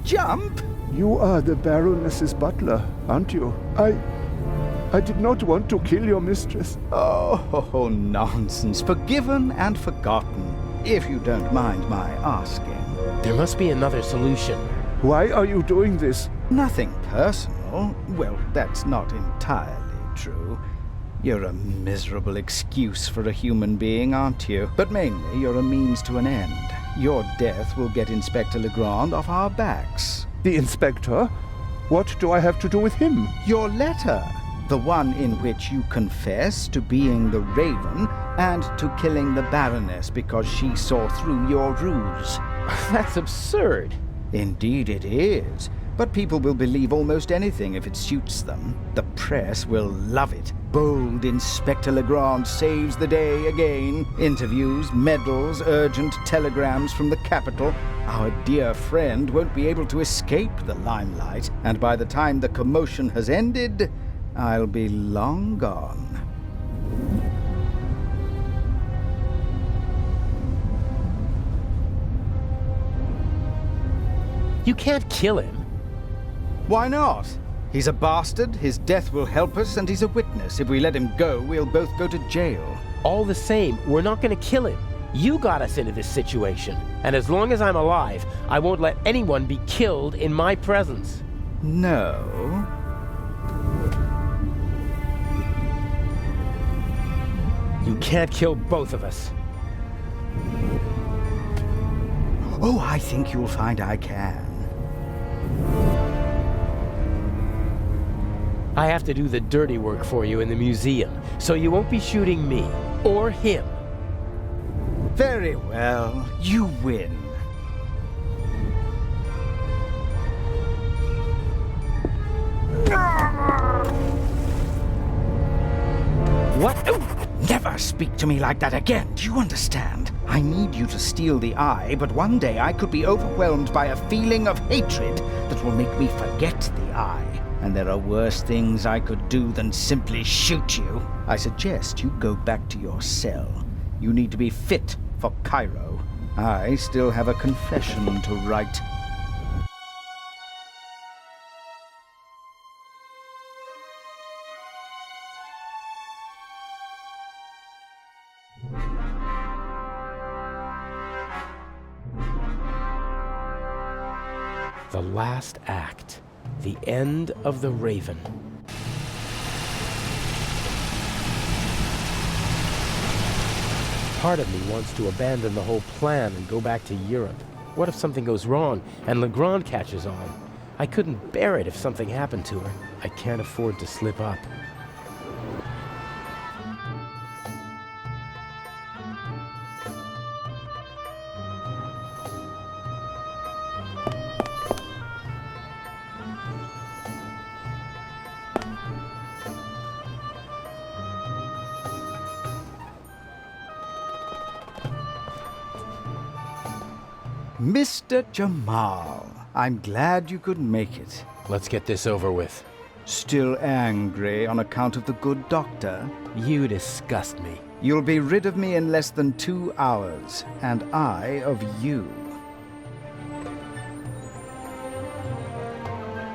jump! You are the Baroness's butler, aren't you? I did not want to kill your mistress. Oh, nonsense. Forgiven and forgotten, if you don't mind my asking. There must be another solution. Why are you doing this? Nothing personal. Well, that's not entirely true. You're a miserable excuse for a human being, aren't you? But mainly, you're a means to an end. Your death will get Inspector Legrand off our backs. The inspector? What do I have to do with him? Your letter. The one in which you confess to being the Raven and to killing the Baroness because she saw through your ruse. That's absurd. Indeed it is. But people will believe almost anything if it suits them. The press will love it. Bold Inspector Legrand saves the day again. Interviews, medals, urgent telegrams from the capital. Our dear friend won't be able to escape the limelight. And by the time the commotion has ended, I'll be long gone. You can't kill him. Why not? He's a bastard, his death will help us, and he's a witness. If we let him go, we'll both go to jail. All the same, we're not going to kill him. You got us into this situation. And as long as I'm alive, I won't let anyone be killed in my presence. No. You can't kill both of us. Oh, I think you'll find I can. I have to do the dirty work for you in the museum, so you won't be shooting me or him. Very well, you win. What? Never speak to me like that again, do you understand? I need you to steal the eye, but one day I could be overwhelmed by a feeling of hatred that will make me forget the eye. And there are worse things I could do than simply shoot you. I suggest you go back to your cell. You need to be fit for Cairo. I still have a confession to write. The last act. The end of the Raven. Part of me wants to abandon the whole plan and go back to Europe. What if something goes wrong and Legrand catches on? I couldn't bear it if something happened to her. I can't afford to slip up. Mr. Jamal, I'm glad you could make it. Let's get this over with. Still angry on account of the good doctor? You disgust me. You'll be rid of me in less than 2 hours, and I of you.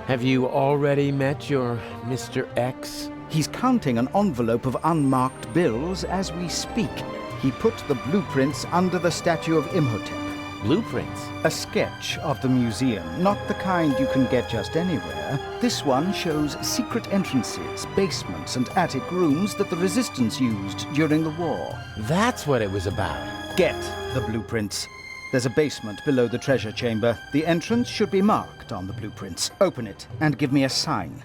Have you already met your Mr. X? He's counting an envelope of unmarked bills as we speak. He put the blueprints under the statue of Imhotep. Blueprints? A sketch of the museum, not the kind you can get just anywhere. This one shows secret entrances, basements, and attic rooms that the Resistance used during the war. That's what it was about. Get the blueprints. There's a basement below the treasure chamber. The entrance should be marked on the blueprints. Open it and give me a sign.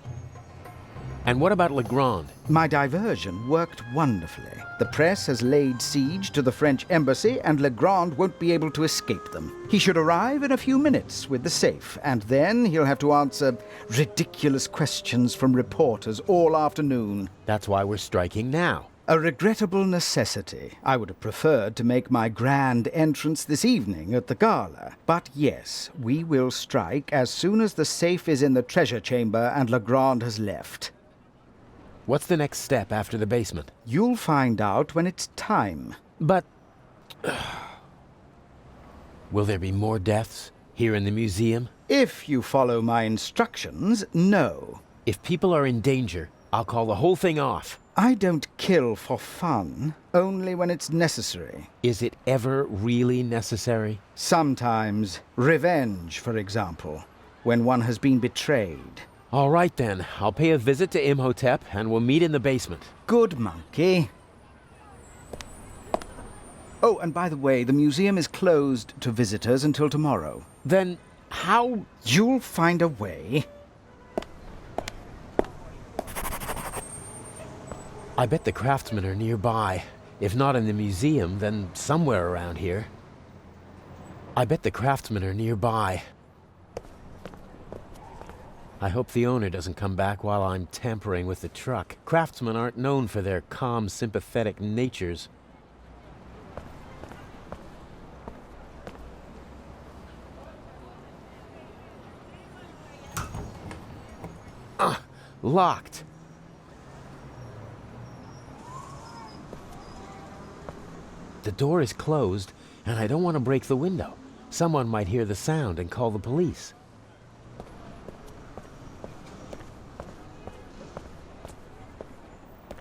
And what about Legrand? My diversion worked wonderfully. The press has laid siege to the French embassy, and Legrand won't be able to escape them. He should arrive in a few minutes with the safe, and then he'll have to answer ridiculous questions from reporters all afternoon. That's why we're striking now. A regrettable necessity. I would have preferred to make my grand entrance this evening at the gala. But yes, we will strike as soon as the safe is in the treasure chamber and Legrand has left. What's the next step after the basement? You'll find out when it's time. But... will there be more deaths here in the museum? If you follow my instructions, no. If people are in danger, I'll call the whole thing off. I don't kill for fun, only when it's necessary. Is it ever really necessary? Sometimes. Revenge, for example, when one has been betrayed. All right then, I'll pay a visit to Imhotep and we'll meet in the basement. Good monkey. Oh, and by the way, the museum is closed to visitors until tomorrow. Then how... You'll find a way. I bet the craftsmen are nearby. If not in the museum, then somewhere around here. I bet the craftsmen are nearby. I hope the owner doesn't come back while I'm tampering with the truck. Craftsmen aren't known for their calm, sympathetic natures. Locked. The door is closed, and I don't want to break the window. Someone might hear the sound and call the police.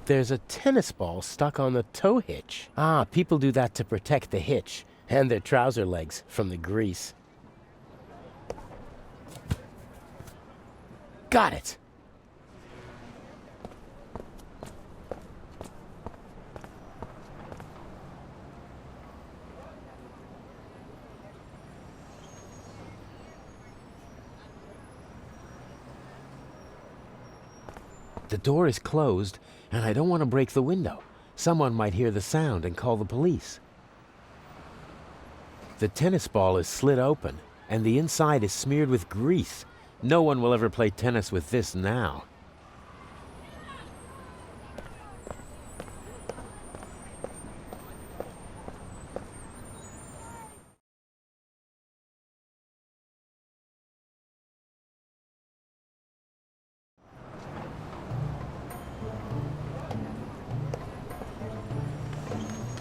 There's a tennis ball stuck on the tow hitch. Ah, people do that to protect the hitch and their trouser legs from the grease. Got it! The door is closed, and I don't want to break the window. Someone might hear the sound and call the police. The tennis ball is slit open, and the inside is smeared with grease. No one will ever play tennis with this now.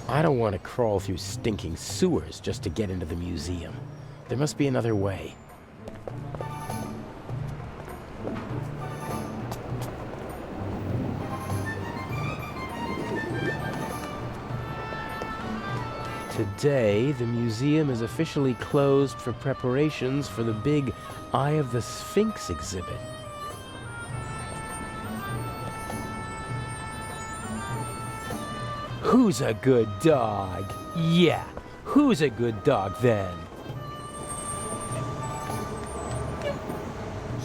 I don't want to crawl through stinking sewers just to get into the museum. There must be another way. Today, the museum is officially closed for preparations for the big Eye of the Sphinx exhibit. Who's a good dog? Yeah, who's a good dog then?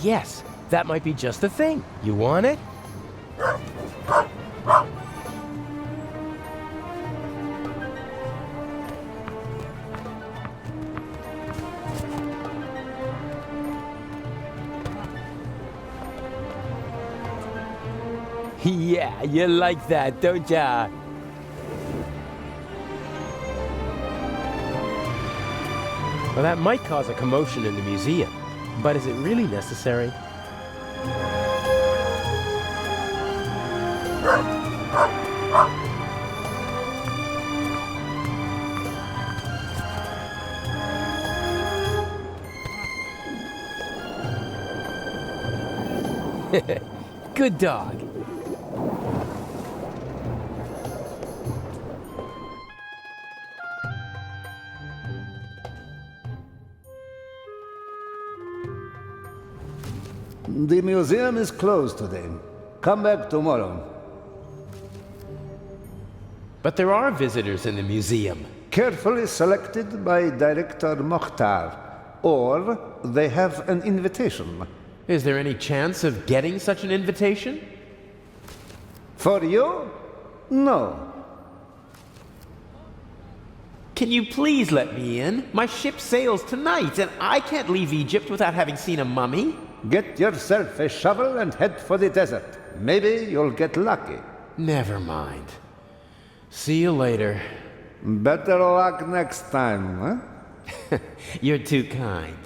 Yes, that might be just the thing. You want it? Yeah, you like that, don't ya? Well, that might cause a commotion in the museum, but is it really necessary? Good dog. The museum is closed today. Come back tomorrow. But there are visitors in the museum. Carefully selected by Director Mokhtar. Or they have an invitation. Is there any chance of getting such an invitation? For you? No. Can you please let me in? My ship sails tonight, and I can't leave Egypt without having seen a mummy. Get yourself a shovel and head for the desert. Maybe you'll get lucky. Never mind. See you later. Better luck next time, huh? You're too kind.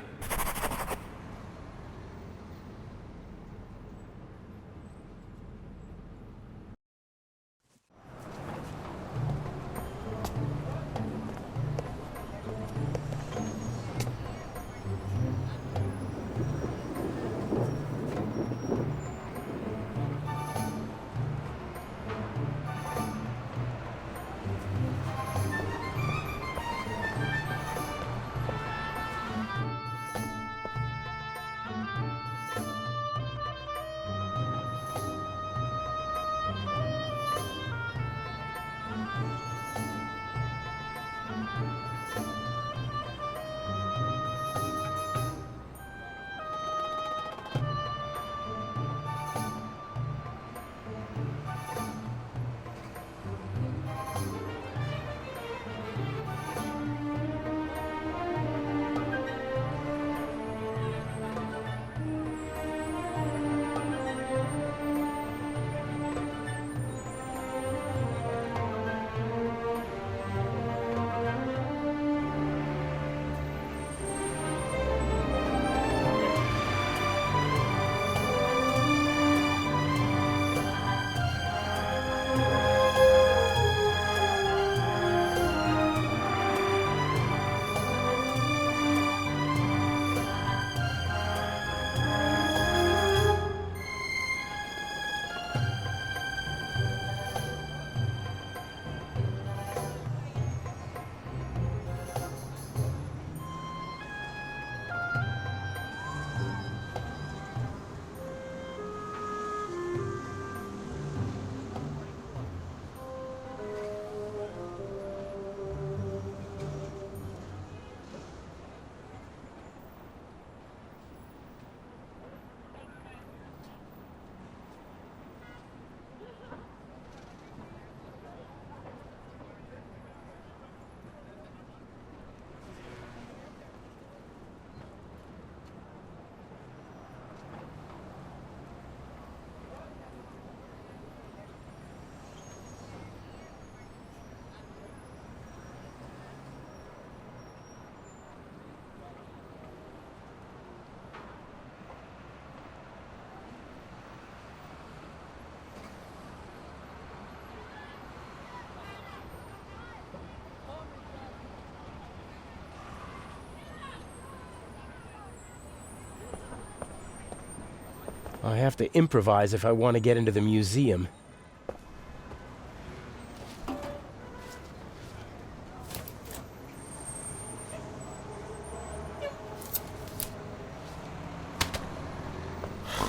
I have to improvise if I want to get into the museum.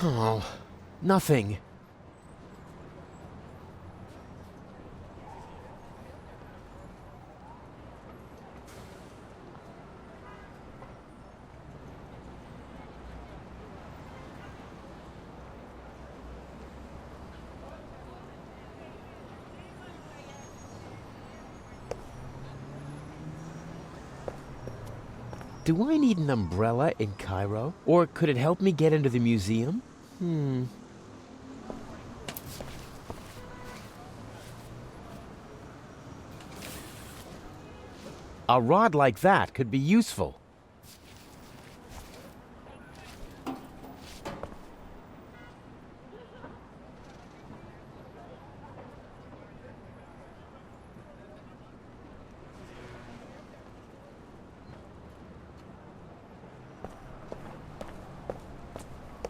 Oh, nothing. Do I need an umbrella in Cairo? Or could it help me get into the museum? A rod like that could be useful.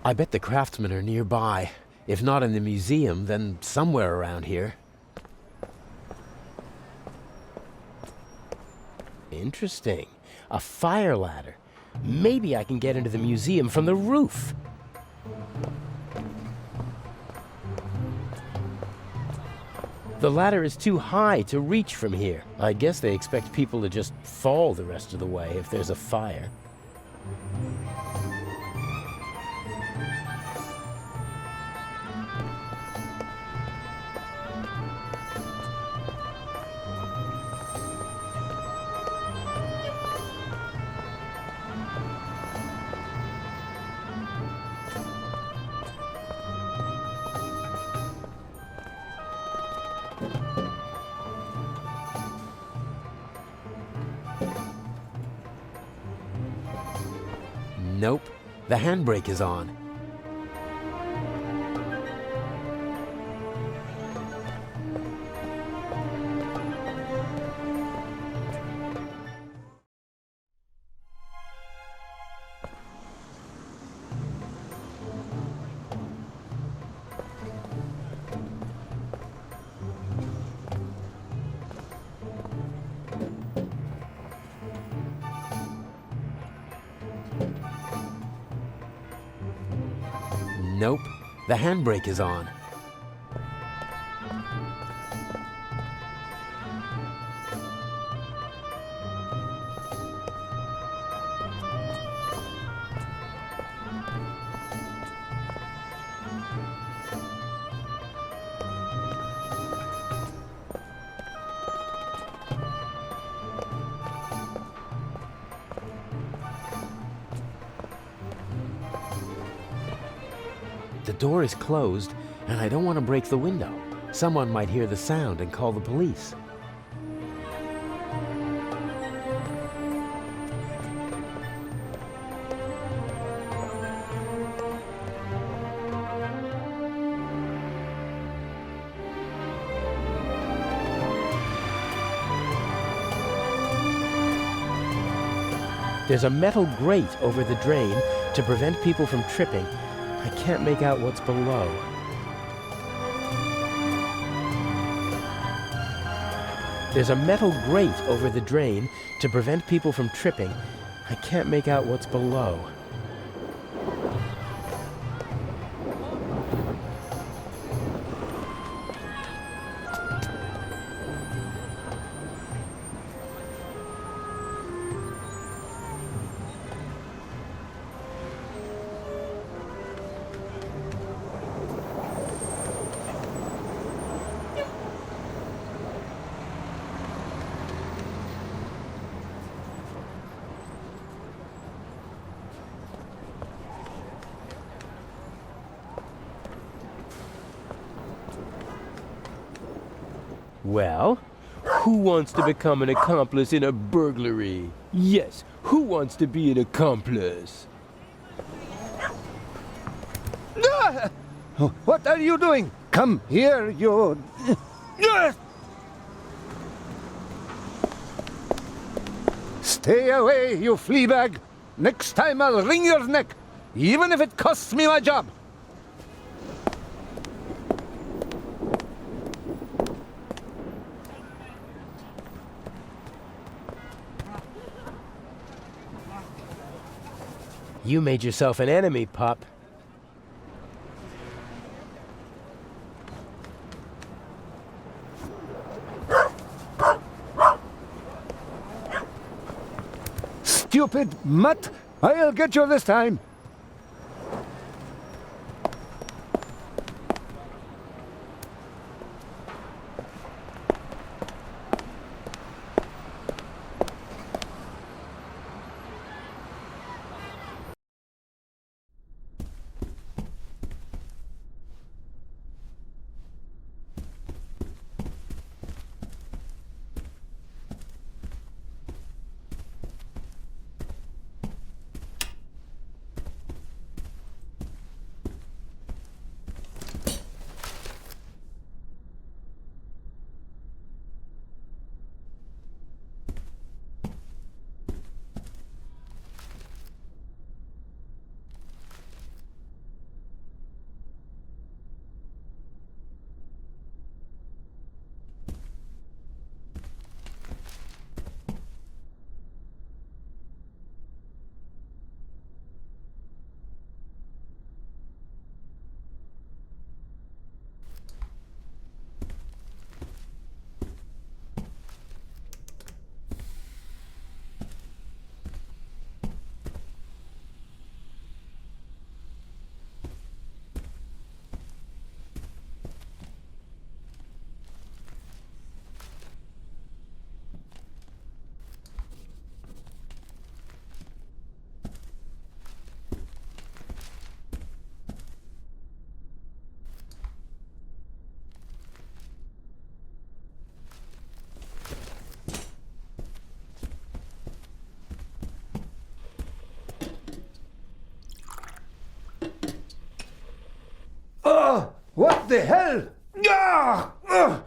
I bet the craftsmen are nearby. If not in the museum, then somewhere around here. Interesting. A fire ladder. Maybe I can get into the museum from the roof. The ladder is too high to reach from here. I guess they expect people to just fall the rest of the way if there's a fire. the handbrake is on. Nope, the handbrake is on. The door is closed, and I don't want to break the window. Someone might hear the sound and call the police. There's a metal grate over the drain to prevent people from tripping. I can't make out what's below. There's a metal grate over the drain to prevent people from tripping. I can't make out what's below. Well, who wants to become an accomplice in a burglary? Yes, who wants to be an accomplice? Ah! What are you doing? Come here, you... Stay away, you flea bag. Next time I'll wring your neck, even if it costs me my job. You made yourself an enemy, pup. Stupid mutt! I'll get you this time. the hell? Ah! Ugh!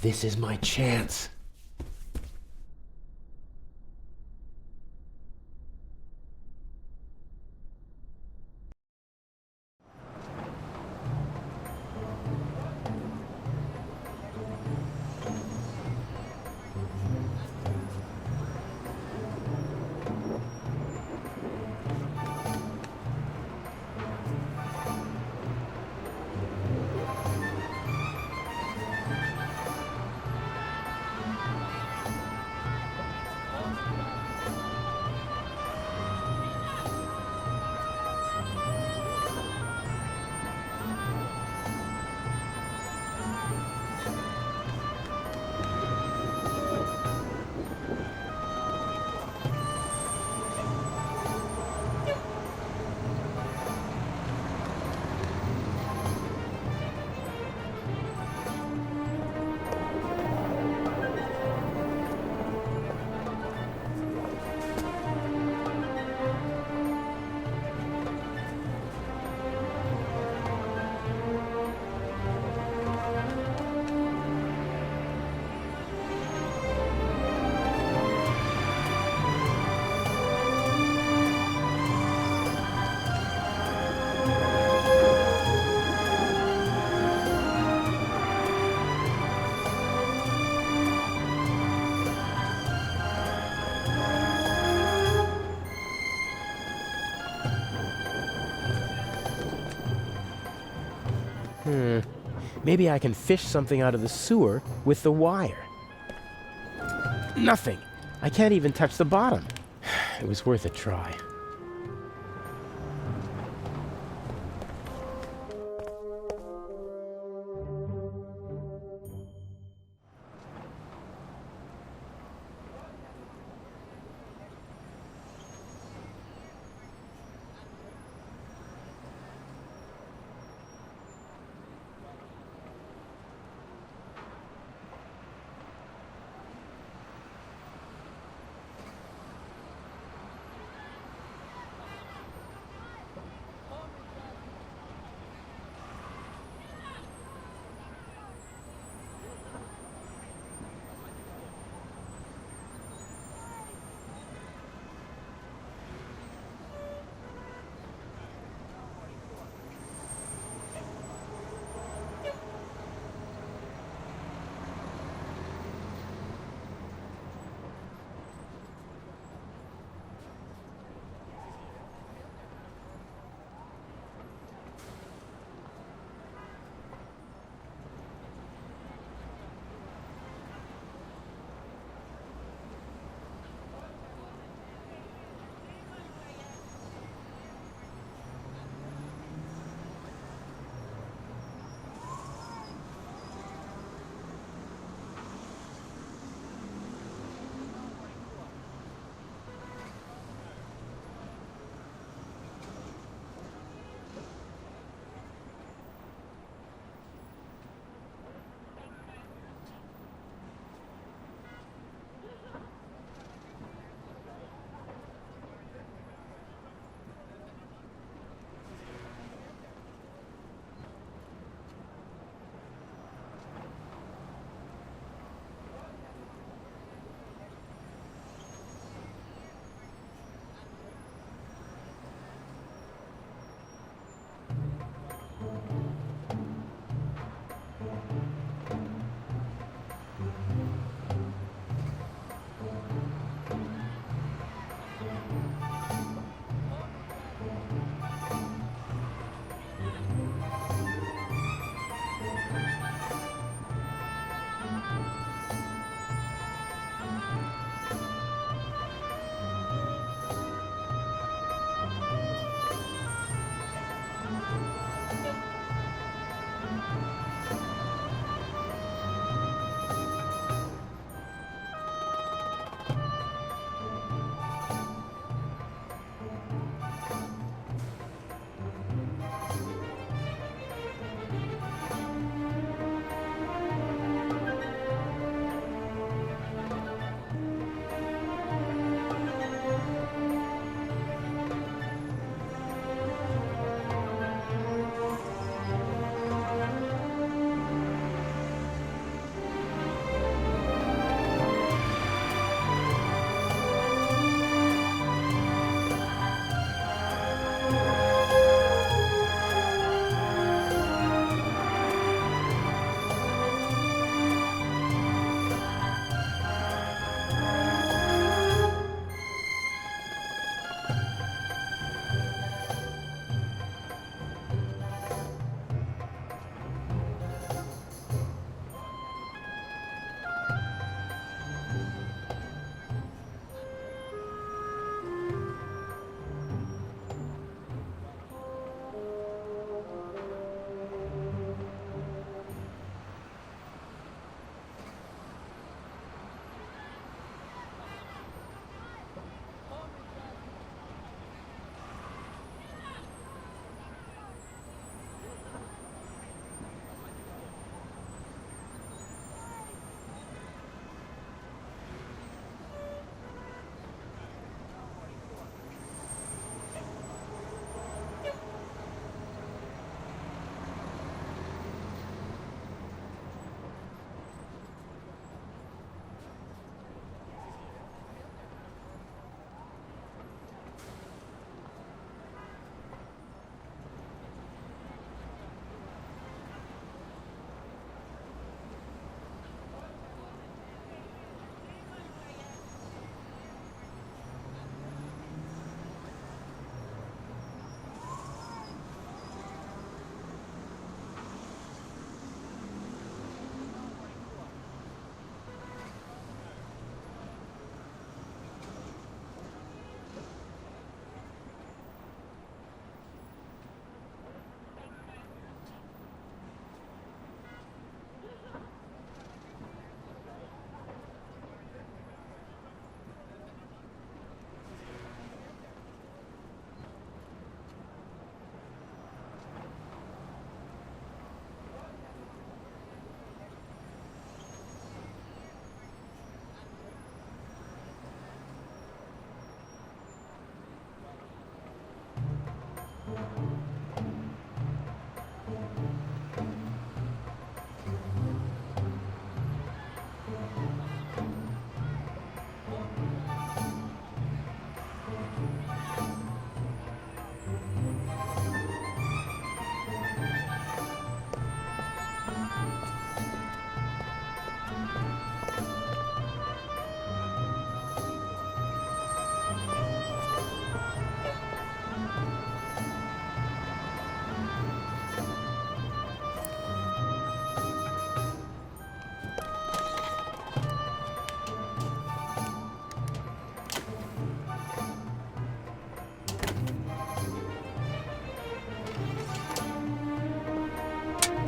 This is my chance. Maybe I can fish something out of the sewer with the wire. Nothing. I can't even touch the bottom. It was worth a try.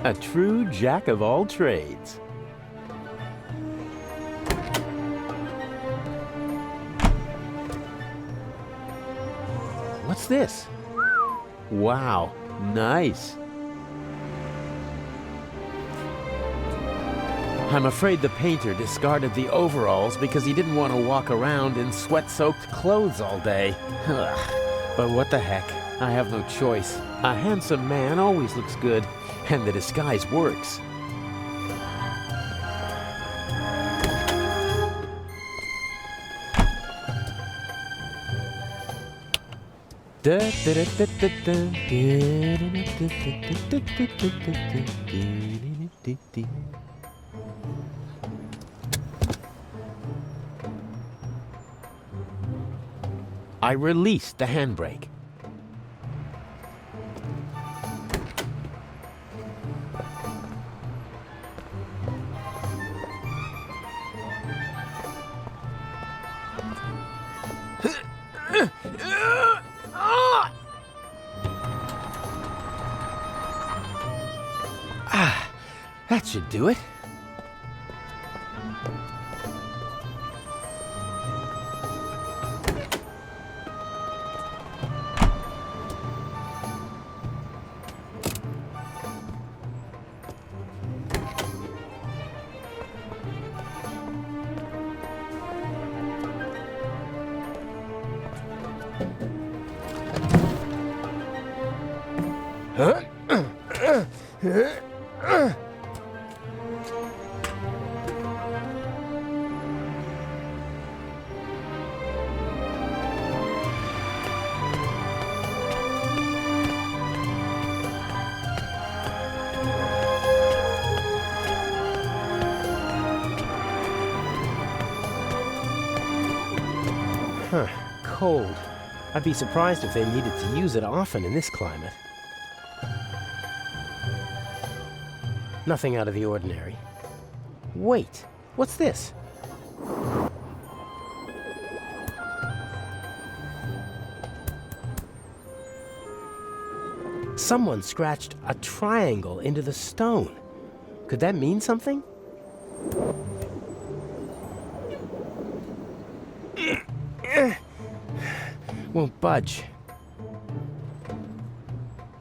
A true jack of all trades. What's this? Wow, nice. I'm afraid the painter discarded the overalls because he didn't want to walk around in sweat-soaked clothes all day. Ugh. But what the heck? I have no choice. A handsome man always looks good, and the disguise works. I released the handbrake. That should do it. Cold. I'd be surprised if they needed to use it often in this climate. Nothing out of the ordinary. Wait, what's this? Someone scratched a triangle into the stone. Could that mean something? Won't budge.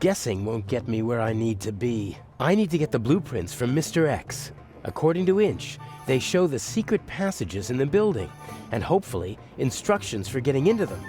Guessing won't get me where I need to be. I need to get the blueprints from Mr. X. According to Inch, they show the secret passages in the building, and hopefully, instructions for getting into them.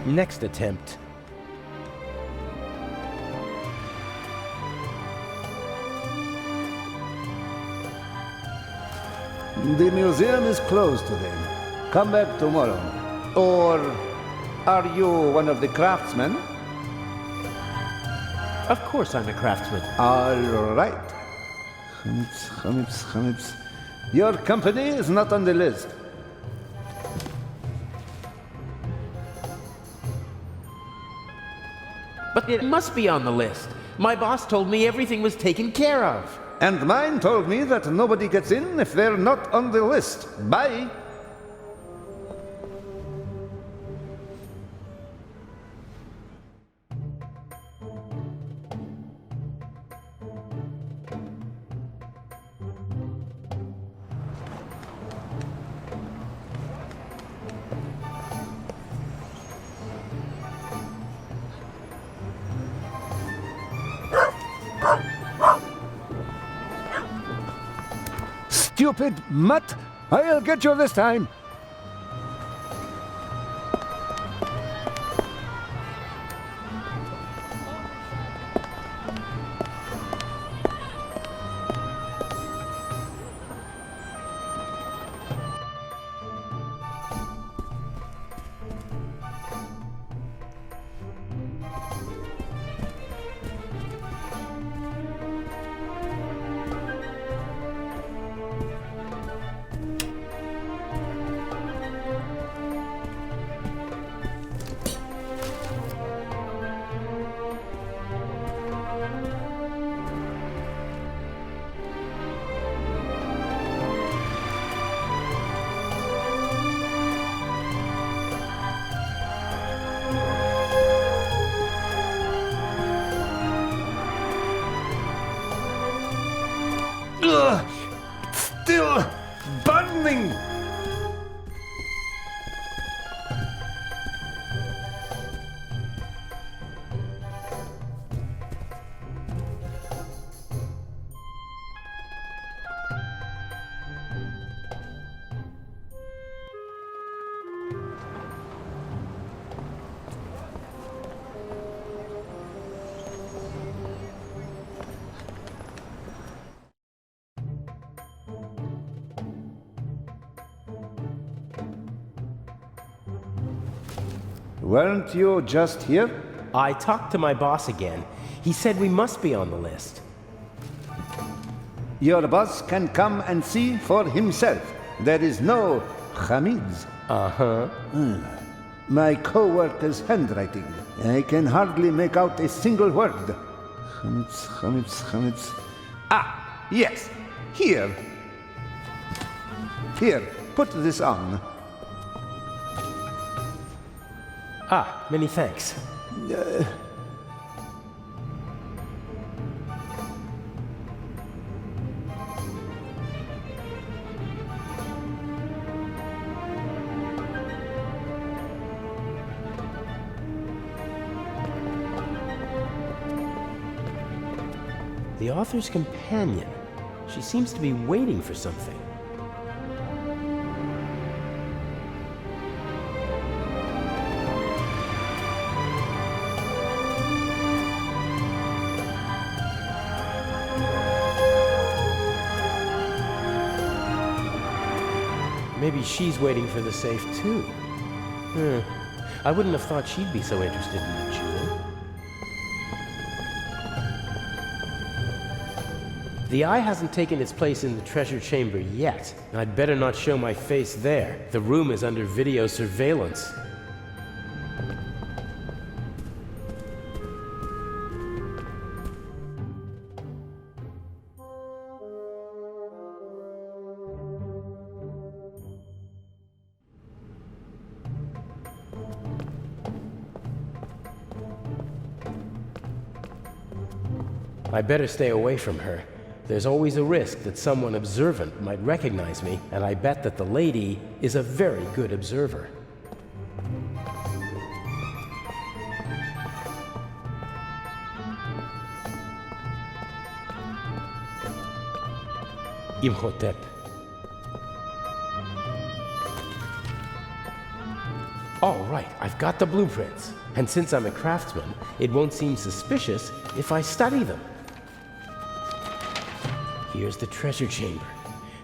Next attempt. The museum is closed today. Come back tomorrow. Or are you one of the craftsmen? Of course I'm a craftsman. All right. Chamips. Your company is not on the list. But it must be on the list. My boss told me everything was taken care of. And mine told me that nobody gets in if they're not on the list. Bye. Stupid mutt! I'll get you this time! Weren't you just here? I talked to my boss again. He said we must be on the list. Your boss can come and see for himself. There is no Hamids. Uh-huh. My co-worker's handwriting. I can hardly make out a single word. Hamids. Ah, yes. Here. Here, put this on. Ah, many thanks. The author's companion. She seems to be waiting for something. Maybe she's waiting for the safe too. I wouldn't have thought she'd be so interested in the jewel. The eye hasn't taken its place in the treasure chamber yet. I'd better not show my face there. The room is under video surveillance. I better stay away from her. There's always a risk that someone observant might recognize me, and I bet that the lady is a very good observer. Imhotep. All right, I've got the blueprints. And since I'm a craftsman, it won't seem suspicious if I study them. Here's the treasure chamber.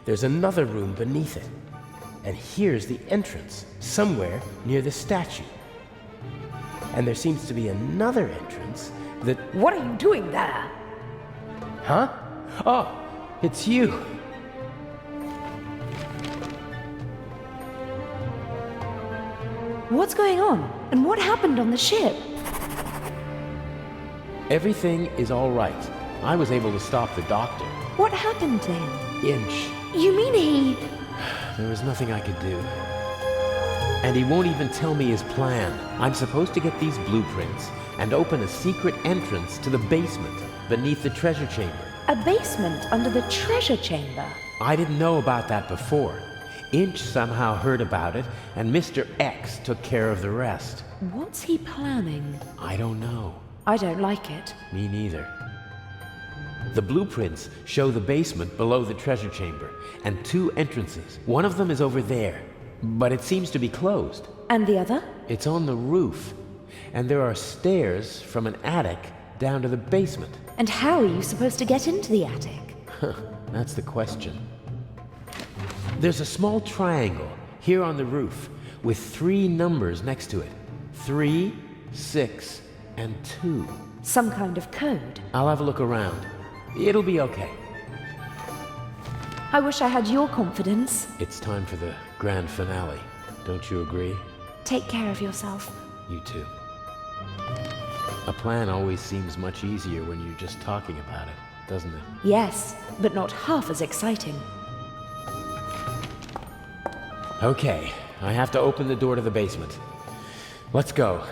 There's another room beneath it. And here's the entrance, somewhere near the statue. And there seems to be another entrance that... What are you doing there? Huh? Oh, it's you. What's going on? And what happened on the ship? Everything is all right. I was able to stop the doctor. What happened to him? Inch. You mean he... There was nothing I could do. And he won't even tell me his plan. I'm supposed to get these blueprints and open a secret entrance to the basement beneath the treasure chamber. A basement under the treasure chamber? I didn't know about that before. Inch somehow heard about it, and Mr. X took care of the rest. What's he planning? I don't know. I don't like it. Me neither. The blueprints show the basement below the treasure chamber, and two entrances. One of them is over there, but it seems to be closed. And the other? It's on the roof, and there are stairs from an attic down to the basement. And how are you supposed to get into the attic? That's the question. There's a small triangle here on the roof with 3 numbers next to it. 3, 6, and 2. Some kind of code. I'll have a look around. It'll be okay. I wish I had your confidence. It's time for the grand finale. Don't you agree? Take care of yourself. You too. A plan always seems much easier when you're just talking about it, doesn't it? Yes, but not half as exciting. Okay, I have to open the door to the basement. Let's go.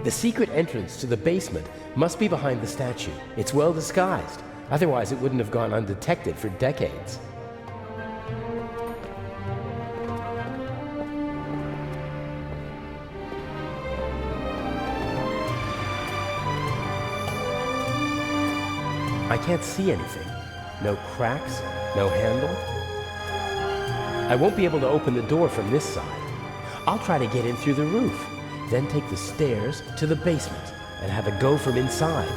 The secret entrance to the basement must be behind the statue. It's well disguised. Otherwise, it wouldn't have gone undetected for decades. I can't see anything. No cracks, no handle. I won't be able to open the door from this side. I'll try to get in through the roof, then take the stairs to the basement and have a go from inside.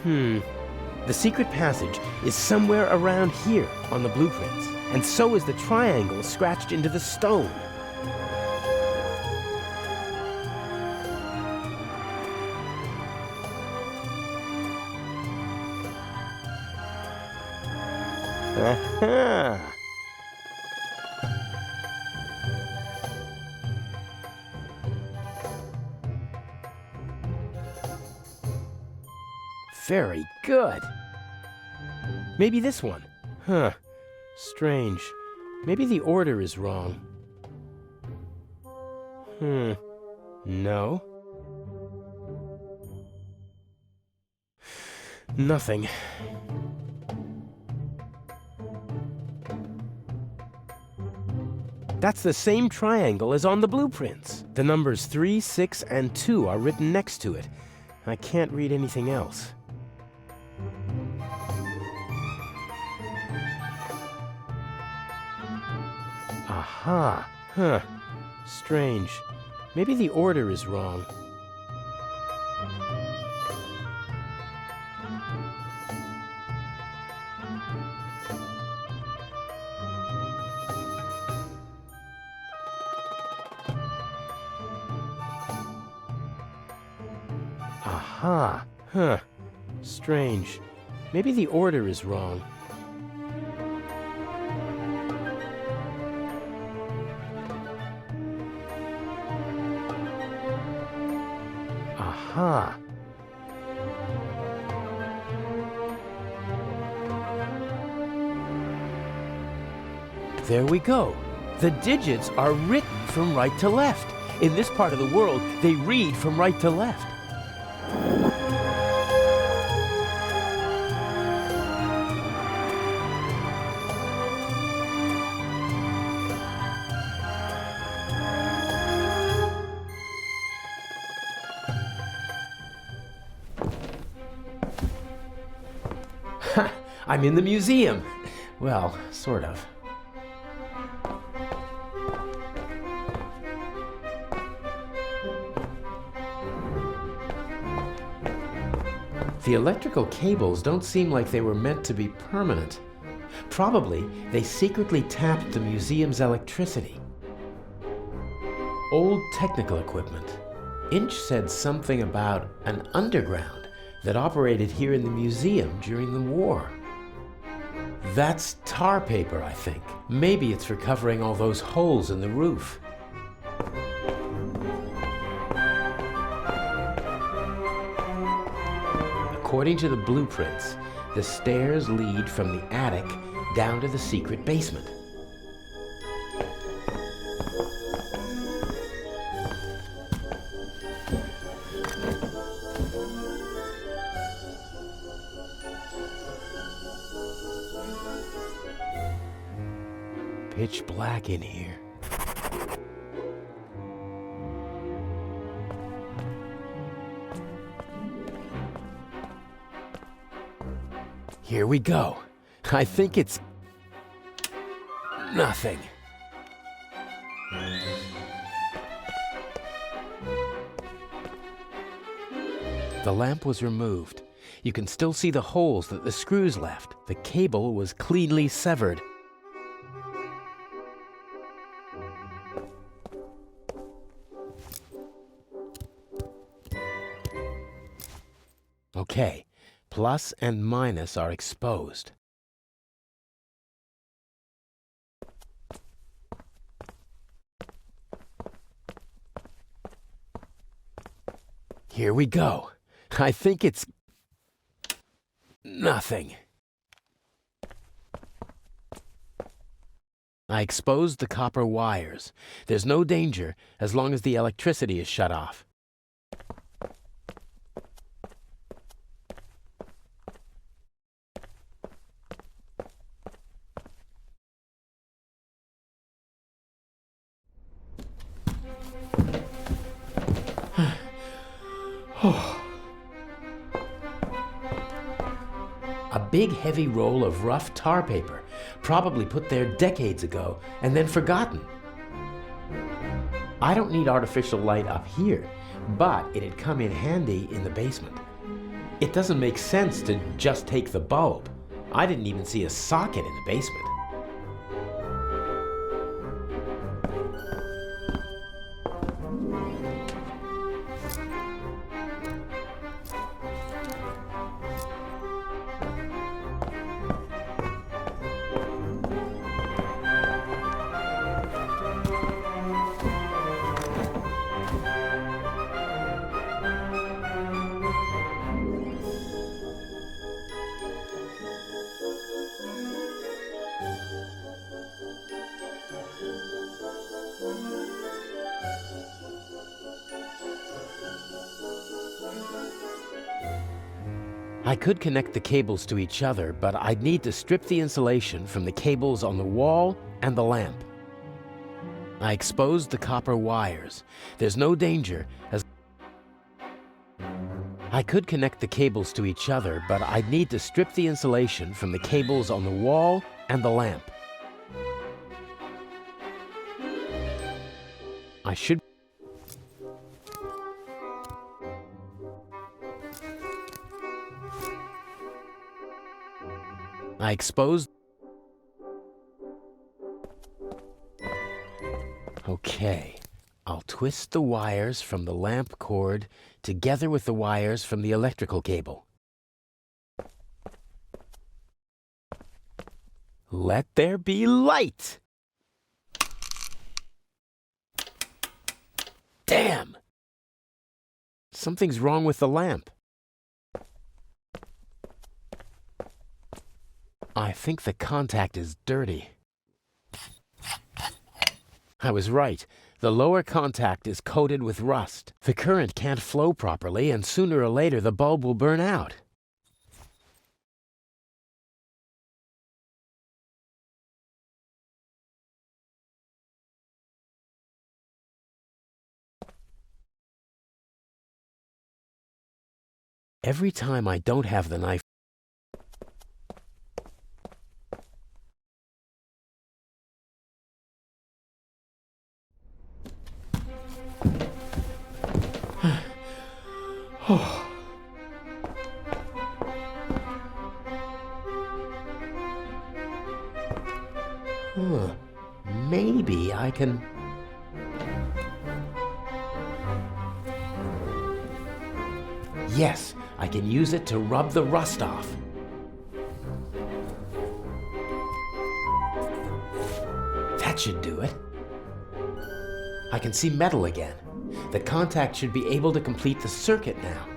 The secret passage is somewhere around here on the blueprints, and so is the triangle scratched into the stone. Aha! Very good. Maybe this one. Huh. Strange. Maybe the order is wrong. No. Nothing. That's the same triangle as on the blueprints. The numbers 3, 6, and 2 are written next to it. I can't read anything else. Aha. Huh. Strange. Maybe the order is wrong. Aha. Huh. Strange. Maybe the order is wrong. Aha. There we go. The digits are written from right to left. In this part of the world, they read from right to left. I'm in the museum. Well, sort of. The electrical cables don't seem like they were meant to be permanent. Probably they secretly tapped the museum's electricity. Old technical equipment. Inch said something about an underground that operated here in the museum during the war. That's tar paper, I think. Maybe it's for covering all those holes in the roof. According to the blueprints, the stairs lead from the attic down to the secret basement. Pitch black in here. Here we go. I think it's nothing. The lamp was removed. You can still see the holes that the screws left. The cable was cleanly severed. Okay, plus and minus are exposed. Here we go. I think it's nothing. I exposed the copper wires. There's no danger as long as the electricity is shut off. A big heavy roll of rough tar paper, probably put there decades ago and then forgotten. I don't need artificial light up here, but it'd come in handy in the basement. It doesn't make sense to just take the bulb. I didn't even see a socket in the basement. I could connect the cables to each other, but I'd need to strip the insulation from the cables on the wall and the lamp. I exposed the copper wires. There's no danger as I could connect the cables to each other, but I'd need to strip the insulation from the cables on the wall and the lamp. I exposed. Okay, I'll twist the wires from the lamp cord together with the wires from the electrical cable. Let there be light! Damn! Something's wrong with the lamp. I think the contact is dirty. I was right. The lower contact is coated with rust. The current can't flow properly, and sooner or later the bulb will burn out. Every time I don't have the knife, maybe I can... Yes, I can use it to rub the rust off. That should do it. I can see metal again. The contact should be able to complete the circuit now.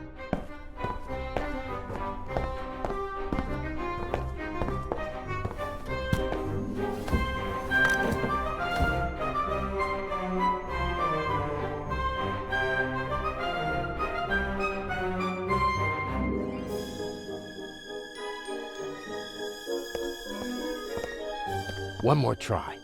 One more try.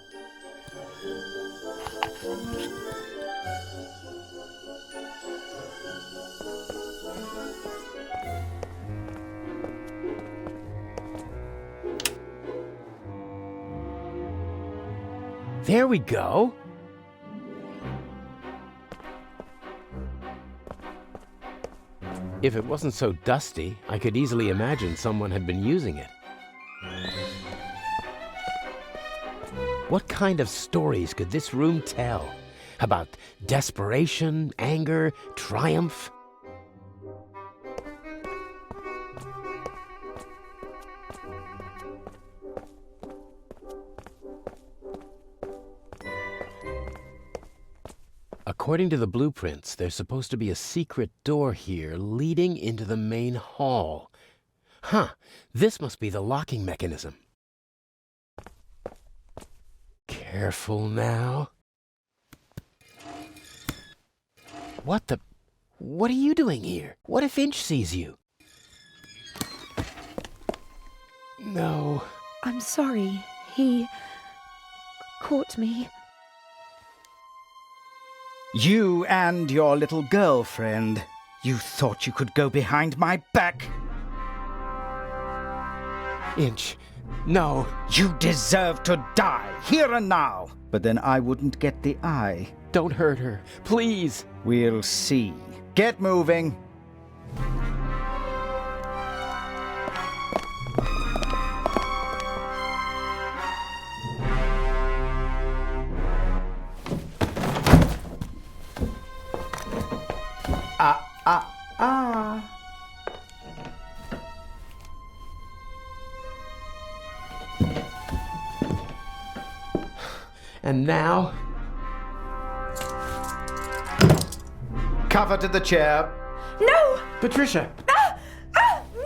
There we go. If it wasn't so dusty, I could easily imagine someone had been using it. What kind of stories could this room tell? About desperation, anger, triumph? According to the blueprints, there's supposed to be a secret door here leading into the main hall. Huh, this must be the locking mechanism. Careful now. What are you doing here? What if Inch sees you? No. I'm sorry. He caught me. You and your little girlfriend. You thought you could go behind my back? Inch, no. You deserve to die, here and now. But then I wouldn't get the eye. Don't hurt her, please. We'll see. Get moving. Ah. And now? Cover to the chair. No! Patricia!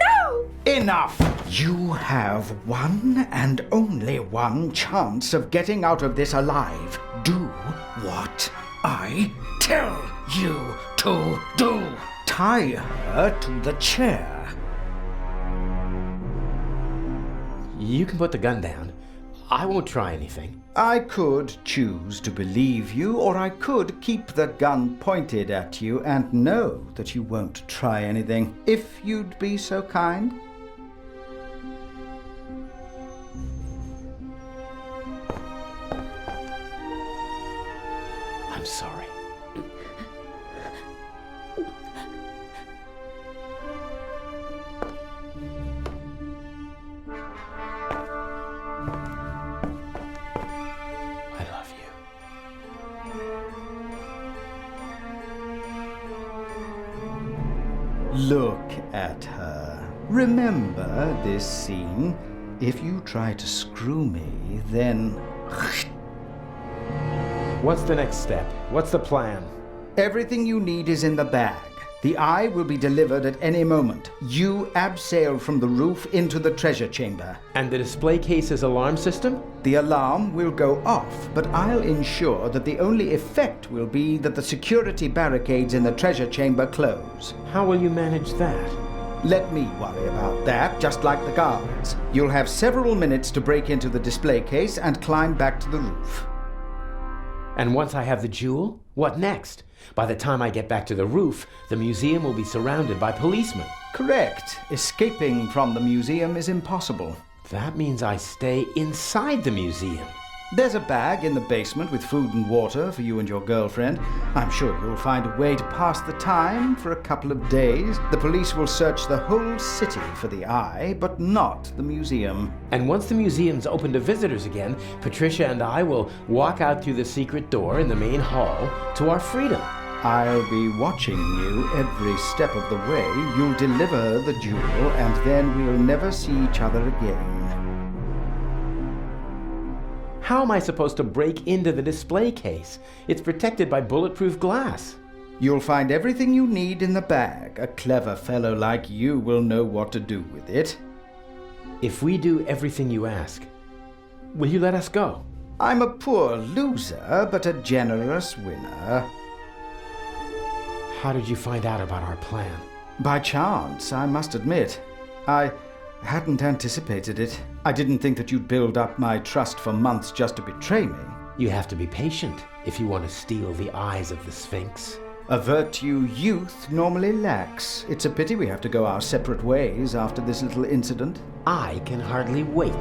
No! Enough! You have one and only one chance of getting out of this alive. Do what I tell you to do. Tie her to the chair. You can put the gun down. I won't try anything. I could choose to believe you, or I could keep the gun pointed at you and know that you won't try anything. If you'd be so kind. I'm sorry. I love you. Look at her. Remember this scene. If you try to screw me, then... What's the next step? What's the plan? Everything you need is in the bag. The eye will be delivered at any moment. You abseil from the roof into the treasure chamber. And the display case's alarm system? The alarm will go off, but I'll ensure that the only effect will be that the security barricades in the treasure chamber close. How will you manage that? Let me worry about that, just like the guards. You'll have several minutes to break into the display case and climb back to the roof. And once I have the jewel, what next? By the time I get back to the roof, the museum will be surrounded by policemen. Correct. Escaping from the museum is impossible. That means I stay inside the museum. There's a bag in the basement with food and water for you and your girlfriend. I'm sure you'll find a way to pass the time for a couple of days. The police will search the whole city for the eye, but not the museum. And once the museum's open to visitors again, Patricia and I will walk out through the secret door in the main hall to our freedom. I'll be watching you every step of the way. You'll deliver the jewel, and then we'll never see each other again. How am I supposed to break into the display case? It's protected by bulletproof glass. You'll find everything you need in the bag. A clever fellow like you will know what to do with it. If we do everything you ask, will you let us go? I'm a poor loser, but a generous winner. How did you find out about our plan? By chance, I must admit. I hadn't anticipated it. I didn't think that you'd build up my trust for months just to betray me. You have to be patient if you want to steal the eyes of the Sphinx. A virtue youth normally lacks. It's a pity we have to go our separate ways after this little incident. I can hardly wait.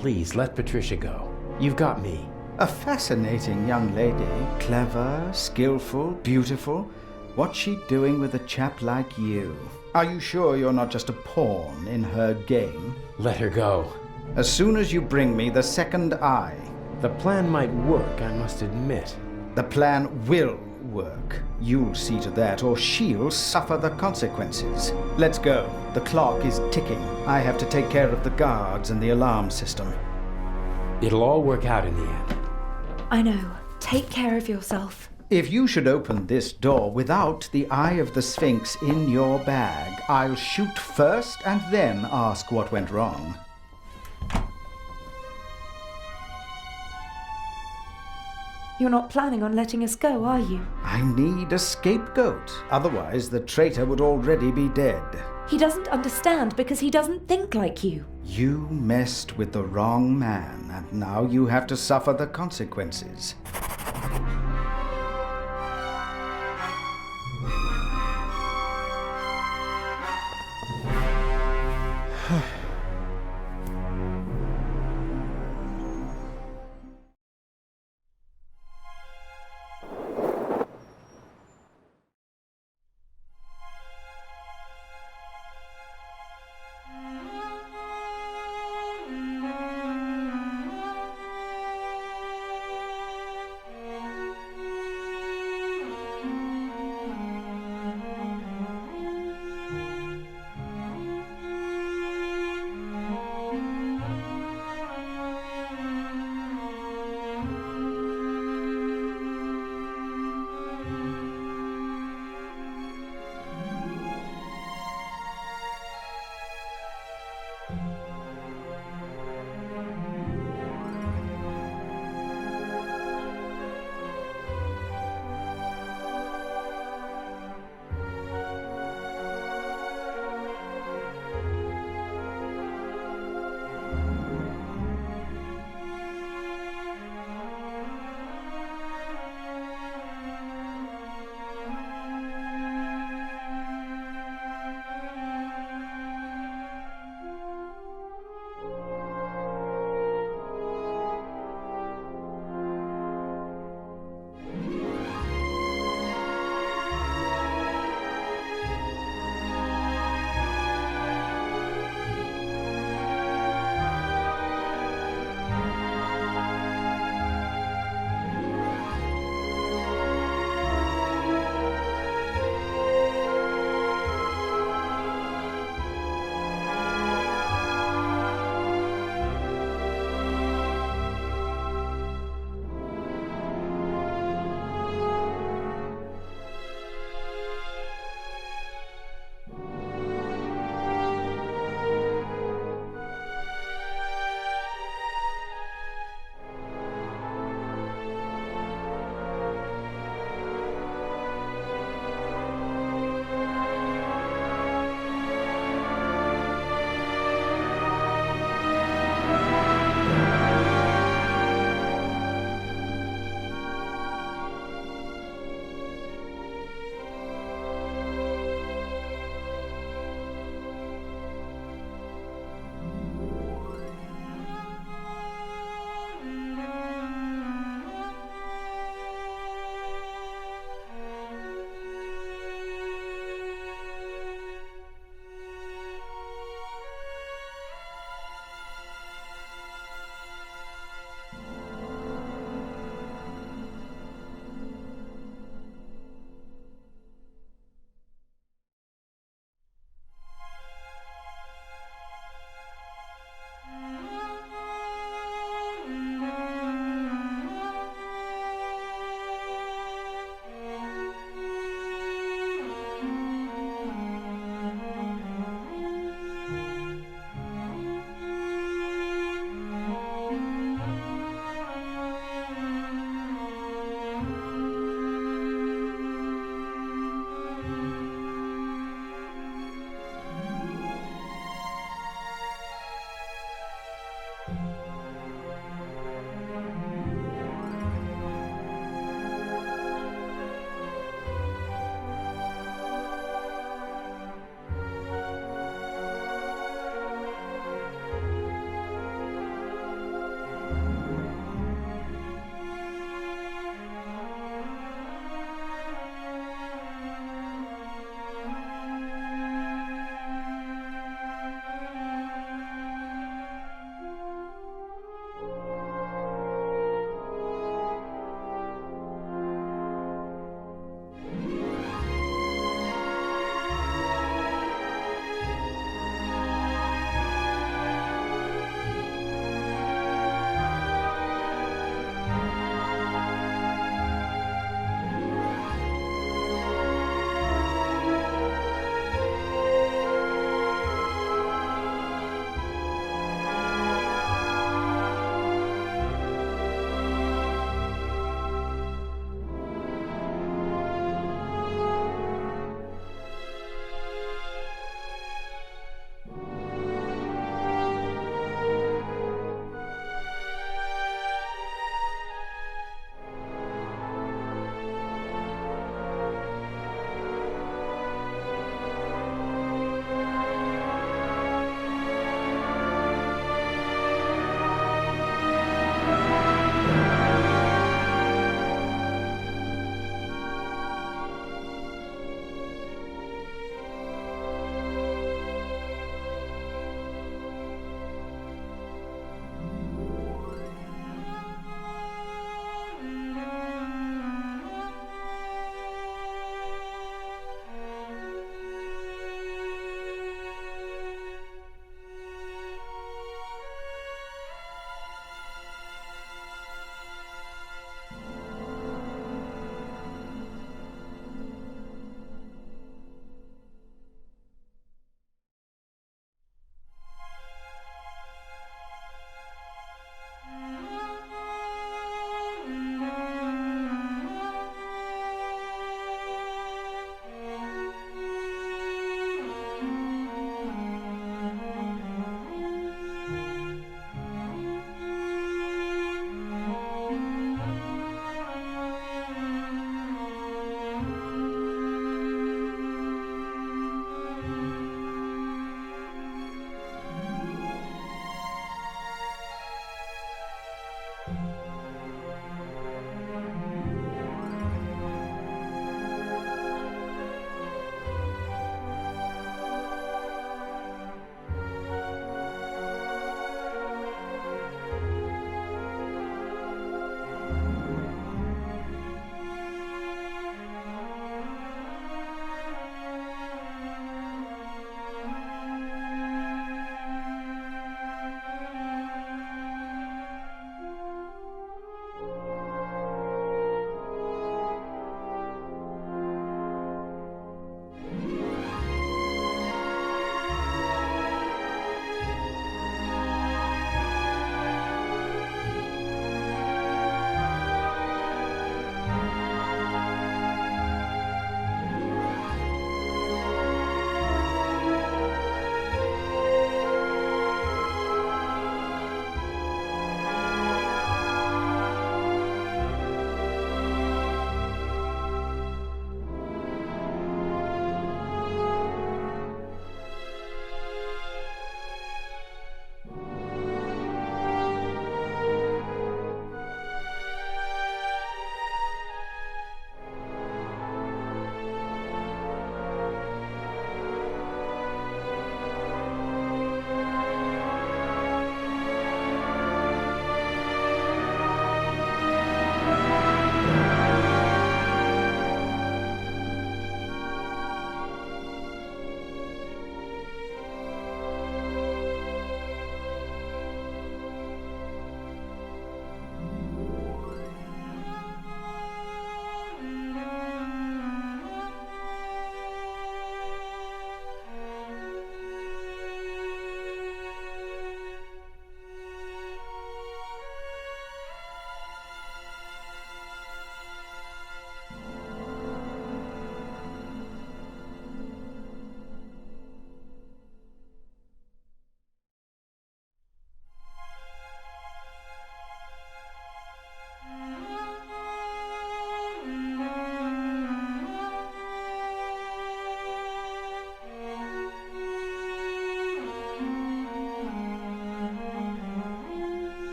Please let Patricia go. You've got me. A fascinating young lady. Clever, skillful, beautiful. What's she doing with a chap like you? Are you sure you're not just a pawn in her game? Let her go. As soon as you bring me the second eye. The plan might work, I must admit. The plan will work. You'll see to that, or she'll suffer the consequences. Let's go. The clock is ticking. I have to take care of the guards and the alarm system. It'll all work out in the end. I know. Take care of yourself. If you should open this door without the Eye of the Sphinx in your bag, I'll shoot first and then ask what went wrong. You're not planning on letting us go, are you? I need a scapegoat. Otherwise, the traitor would already be dead. He doesn't understand because he doesn't think like you. You messed with the wrong man, and now you have to suffer the consequences.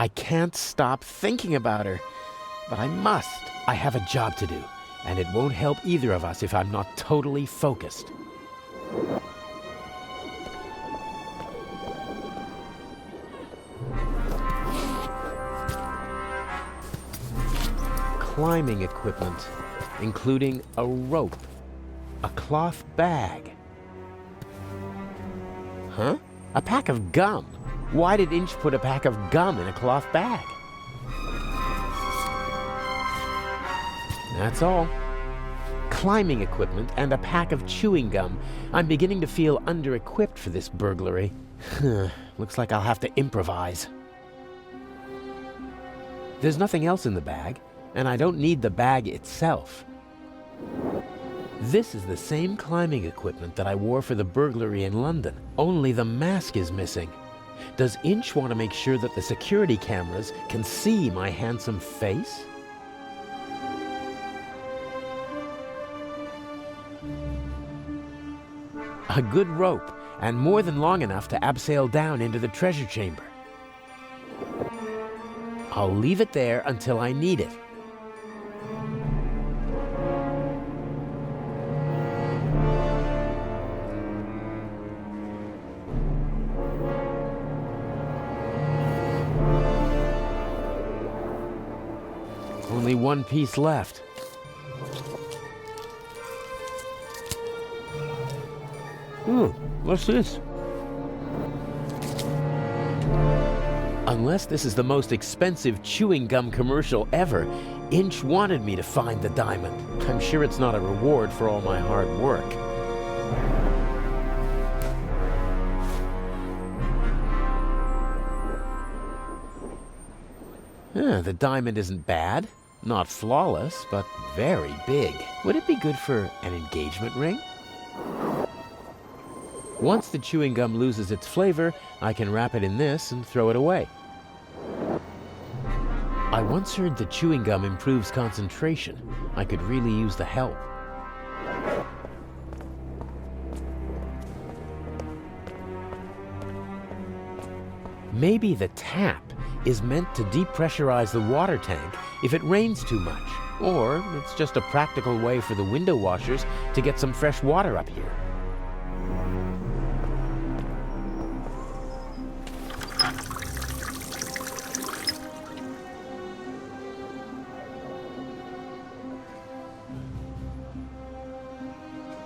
I can't stop thinking about her. But I must. I have a job to do, and it won't help either of us if I'm not totally focused. Climbing equipment, including a rope, a cloth bag. Huh? A pack of gum? Why did Inch put a pack of gum in a cloth bag? That's all. Climbing equipment and a pack of chewing gum. I'm beginning to feel under-equipped for this burglary. Looks like I'll have to improvise. There's nothing else in the bag, and I don't need the bag itself. This is the same climbing equipment that I wore for the burglary in London, only the mask is missing. Does Inch want to make sure that the security cameras can see my handsome face? A good rope, and more than long enough to abseil down into the treasure chamber. I'll leave it there until I need it. Only one piece left. What's this? Unless this is the most expensive chewing gum commercial ever, Inch wanted me to find the diamond. I'm sure it's not a reward for all my hard work. The diamond isn't bad. Not flawless, but very big. Would it be good for an engagement ring? Once the chewing gum loses its flavor, I can wrap it in this and throw it away. I once heard that chewing gum improves concentration. I could really use the help. Maybe the tap is meant to depressurize the water tank if it rains too much. Or it's just a practical way for the window washers to get some fresh water up here.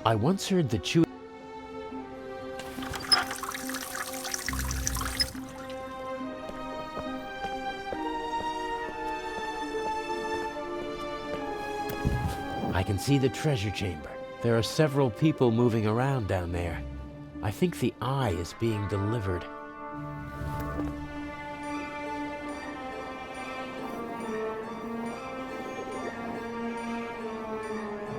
I once heard that chewing... I can see the treasure chamber. There are several people moving around down there. I think the eye is being delivered.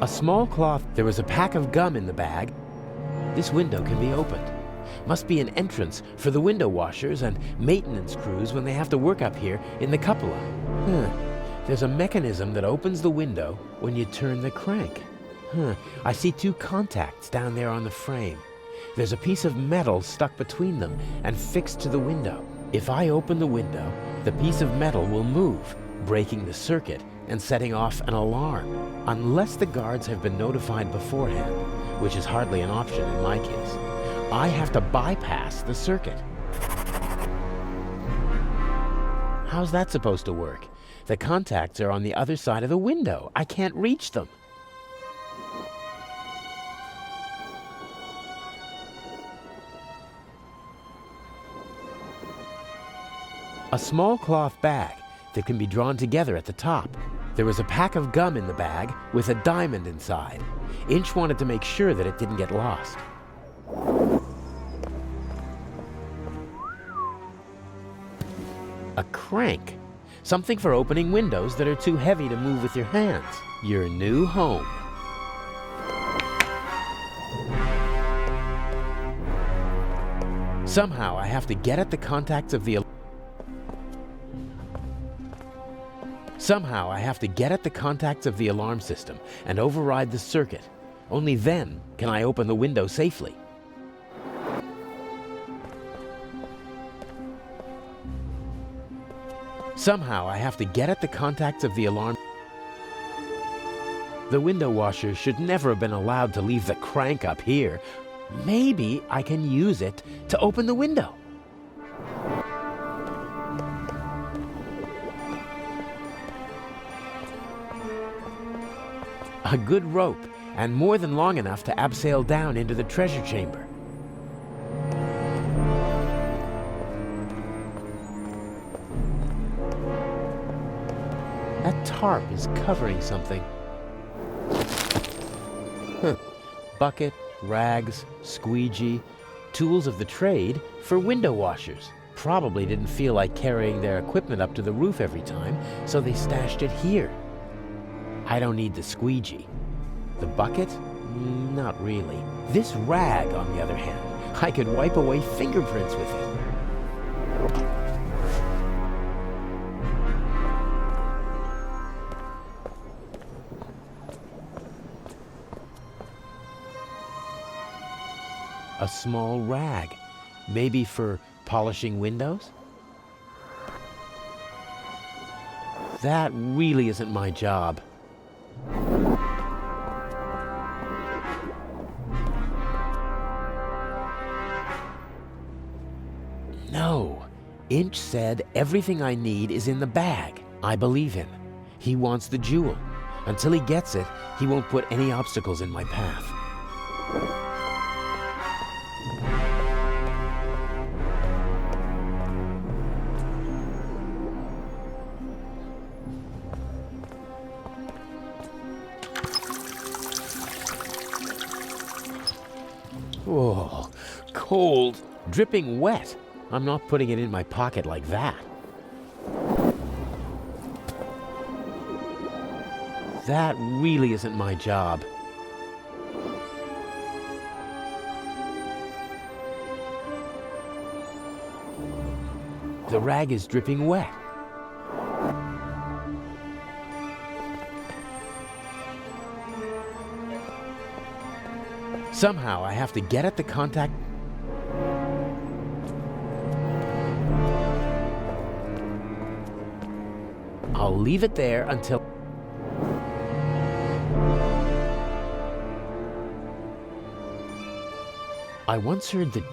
A small cloth. There was a pack of gum in the bag. This window can be opened. Must be an entrance for the window washers and maintenance crews when they have to work up here in the cupola. There's a mechanism that opens the window when you turn the crank. I see two contacts down there on the frame. There's a piece of metal stuck between them and fixed to the window. If I open the window, the piece of metal will move, breaking the circuit and setting off an alarm, unless the guards have been notified beforehand, which is hardly an option in my case. I have to bypass the circuit. How's that supposed to work? The contacts are on the other side of the window. I can't reach them. A small cloth bag that can be drawn together at the top. There was a pack of gum in the bag with a diamond inside. Inch wanted to make sure that it didn't get lost. A crank. Something for opening windows that are too heavy to move with your hands. Your new home. Somehow I have to get at the contacts of the alarm system and override the circuit. Only then can I open the window safely. Somehow I have to get at the contacts of the alarm. The window washer should never have been allowed to leave the crank up here. Maybe I can use it to open the window. A good rope, and more than long enough to abseil down into the treasure chamber. That tarp is covering something. Bucket, rags, squeegee, tools of the trade for window washers. Probably didn't feel like carrying their equipment up to the roof every time, so they stashed it here. I don't need the squeegee. The bucket? Not really. This rag, on the other hand, I could wipe away fingerprints with it. A small rag, maybe for polishing windows? That really isn't my job. No. Inch said everything I need is in the bag. I believe him. He wants the jewel. Until he gets it, he won't put any obstacles in my path. Oh, cold, dripping wet. I'm not putting it in my pocket like that. That really isn't my job. The rag is dripping wet. Somehow I have to get at the contact. I'll leave it there until... I once heard that...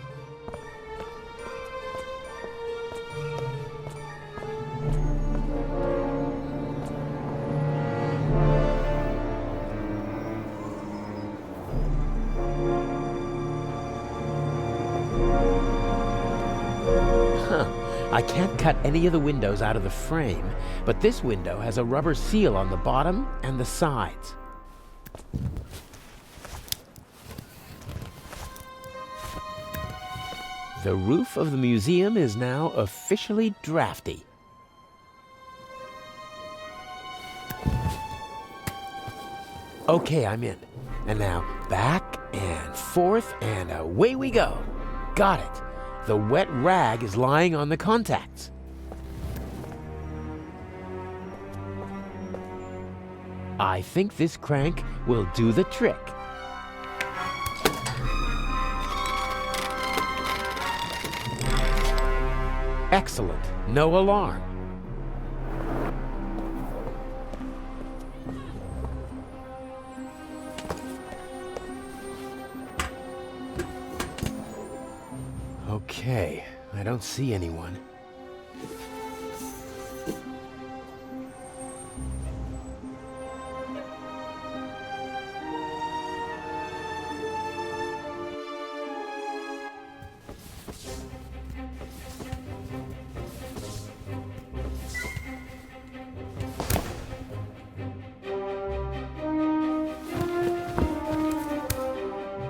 I can't cut any of the windows out of the frame, but this window has a rubber seal on the bottom and the sides. The roof of the museum is now officially drafty. Okay, I'm in. And now back and forth and away we go. Got it. The wet rag is lying on the contacts. I think this crank will do the trick. Excellent. No alarm. Okay, I don't see anyone.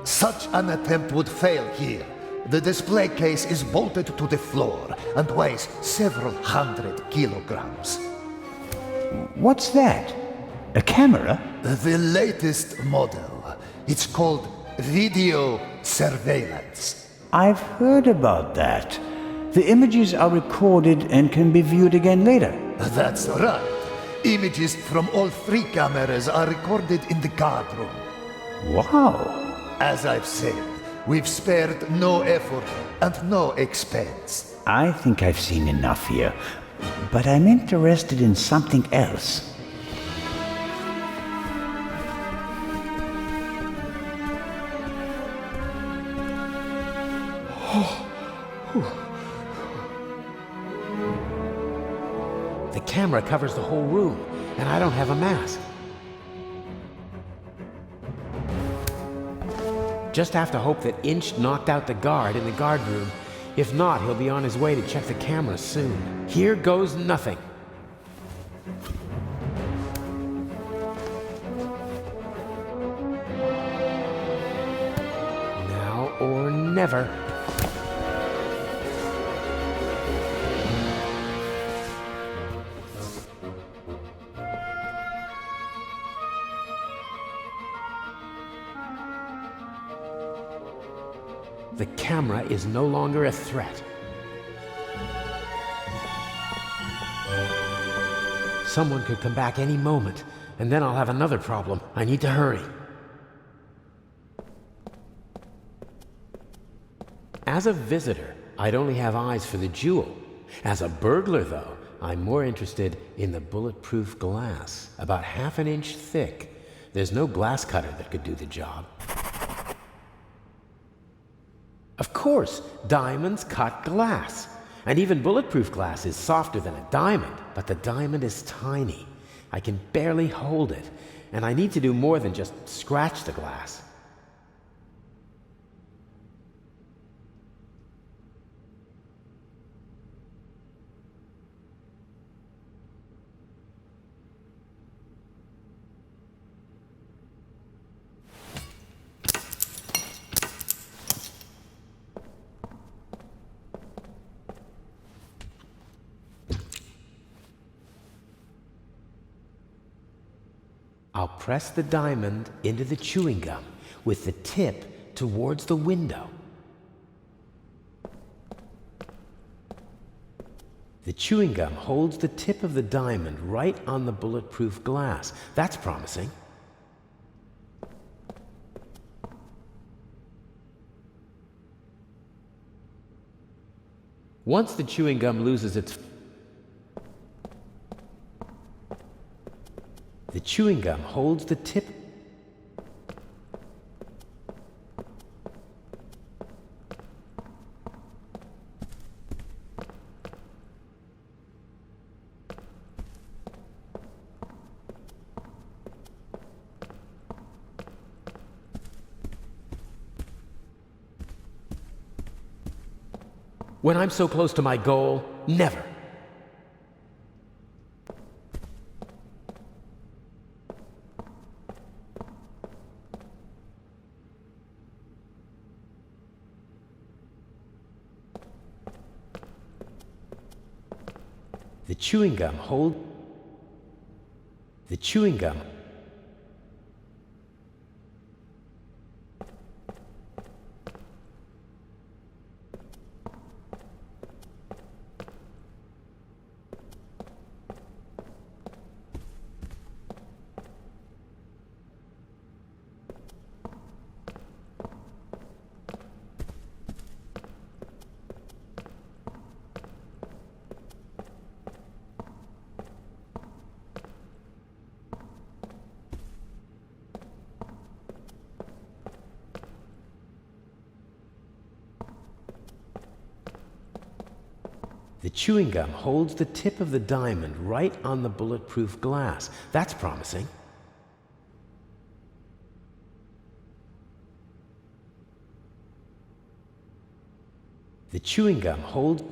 Such an attempt would fail here. The display case is bolted to the floor and weighs several hundred kilograms. What's that? A camera? The latest model. It's called video surveillance. I've heard about that. The images are recorded and can be viewed again later. That's right. Images from all 3 cameras are recorded in the guard room. Wow. As I've said, we've spared no effort and no expense. I think I've seen enough here. But I'm interested in something else. The camera covers the whole room, and I don't have a mask. Just have to hope that Inch knocked out the guard in the guard room. If not, he'll be on his way to check the camera soon. Here goes nothing. Now or never. The camera is no longer a threat. Someone could come back any moment, and then I'll have another problem. I need to hurry. As a visitor, I'd only have eyes for the jewel. As a burglar, though, I'm more interested in the bulletproof glass, about half an inch thick. There's no glass cutter that could do the job. Of course, diamonds cut glass. And even bulletproof glass is softer than a diamond, but the diamond is tiny. I can barely hold it, and I need to do more than just scratch the glass. I'll press the diamond into the chewing gum with the tip towards the window. The chewing gum holds the tip of the diamond right on the bulletproof glass. That's promising. Once the chewing gum loses its... The chewing gum holds the tip. When I'm so close to my goal, never. The chewing gum hold... The chewing gum... The chewing gum holds the tip of the diamond right on the bulletproof glass. That's promising. The chewing gum holds...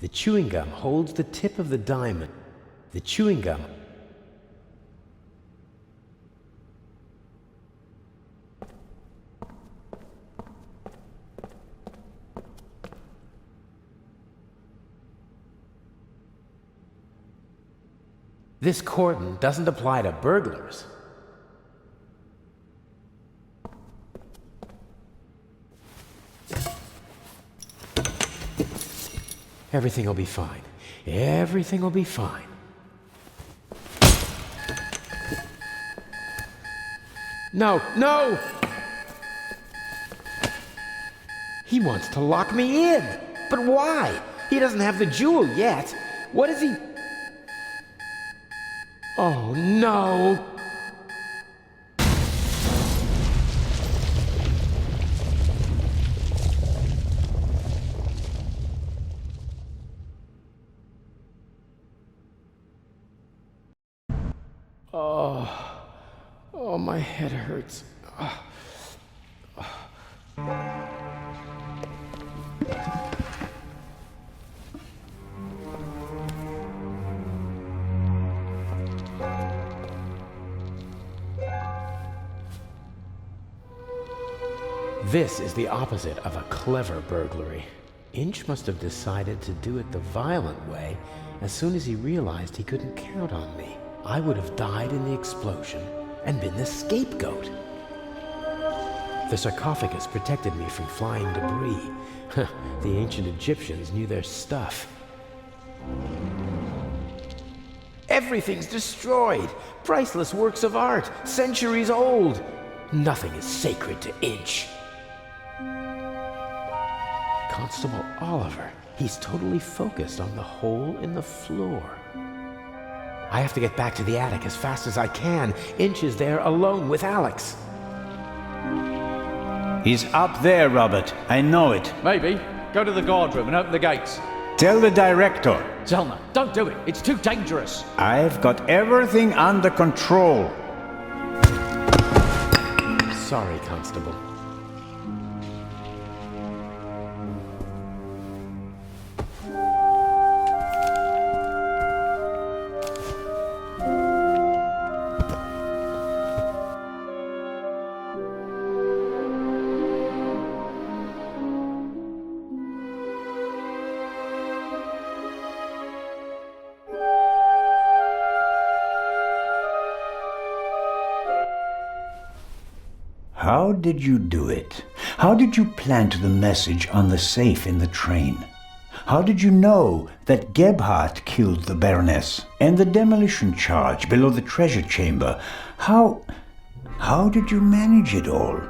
The chewing gum holds the tip of the diamond. The chewing gum... This cordon doesn't apply to burglars. Everything will be fine. Everything will be fine. No, no! He wants to lock me in. But why? He doesn't have the jewel yet. What is he... Oh, no! Oh, my head hurts. This is the opposite of a clever burglary. Inch must have decided to do it the violent way as soon as he realized he couldn't count on me. I would have died in the explosion and been the scapegoat. The sarcophagus protected me from flying debris. The ancient Egyptians knew their stuff. Everything's destroyed. Priceless works of art, centuries old. Nothing is sacred to Inch. Constable Oliver. He's totally focused on the hole in the floor. I have to get back to the attic as fast as I can. Inch is there alone with Alex. He's up there, Robert. I know it. Maybe. Go to the guard room and open the gates. Tell the director. Zellner, don't do it. It's too dangerous. I've got everything under control. Sorry, Constable. How did you do it? How did you plant the message on the safe in the train? How did you know that Gebhardt killed the Baroness and the demolition charge below the treasure chamber? How did you manage it all?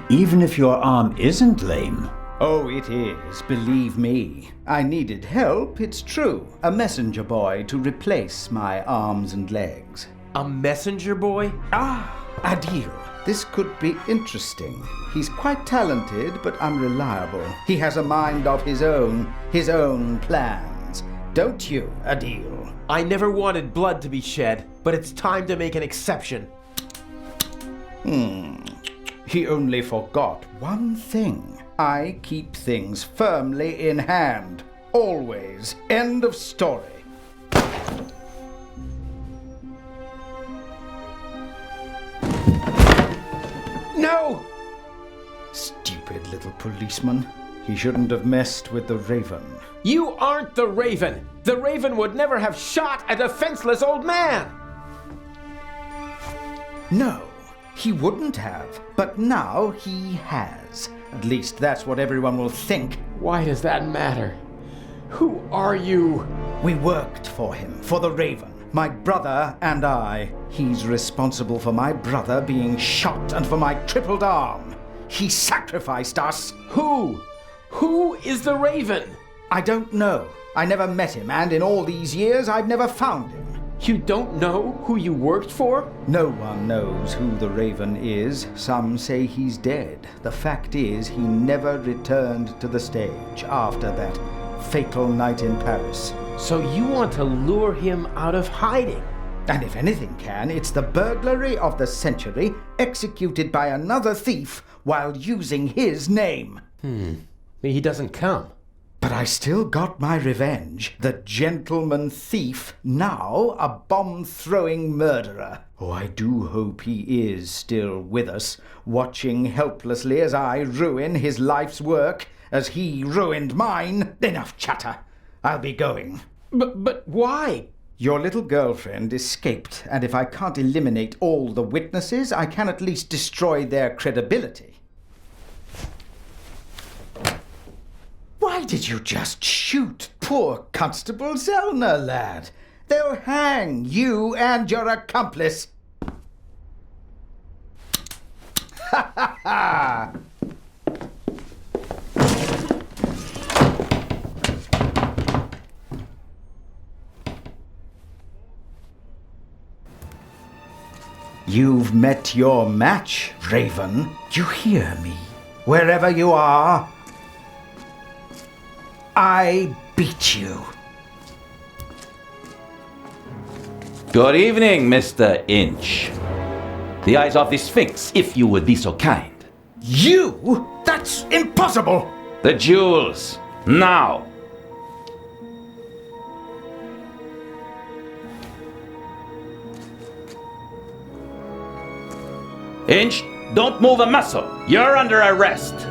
Even if your arm isn't lame. Oh, it is, believe me. I needed help, it's true. A messenger boy to replace my arms and legs. A messenger boy? Ah, Adil. This could be interesting. He's quite talented, but unreliable. He has a mind of his own plans. Don't you, Adil? I never wanted blood to be shed, but it's time to make an exception. He only forgot one thing. I keep things firmly in hand. Always. End of story. No! Stupid little policeman. He shouldn't have messed with the Raven. You aren't the Raven! The Raven would never have shot a defenseless old man! No, he wouldn't have. But now he has. At least that's what everyone will think. Why does that matter? Who are you? We worked for him, for the Raven. My brother and I. He's responsible for my brother being shot and for my crippled arm. He sacrificed us. Who? Who is the Raven? I don't know. I never met him, and in all these years, I've never found him. You don't know who you worked for? No one knows who the Raven is. Some say he's dead. The fact is, he never returned to the stage after that fatal night in Paris. So you want to lure him out of hiding? And if anything can, it's the burglary of the century executed by another thief while using his name. He doesn't come. But I still got my revenge. The gentleman thief, now a bomb-throwing murderer. Oh, I do hope he is still with us, watching helplessly as I ruin his life's work, as he ruined mine. Enough chatter. I'll be going. But why? Your little girlfriend escaped, and if I can't eliminate all the witnesses, I can at least destroy their credibility. Why did you just shoot poor Constable Zellner, lad? They'll hang you and your accomplice. Ha ha ha! You've met your match, Raven. You hear me? Wherever you are, I beat you. Good evening, Mr. Inch. The eyes of the Sphinx, if you would be so kind. You? That's impossible! The jewels, now! Inch, don't move a muscle. You're under arrest.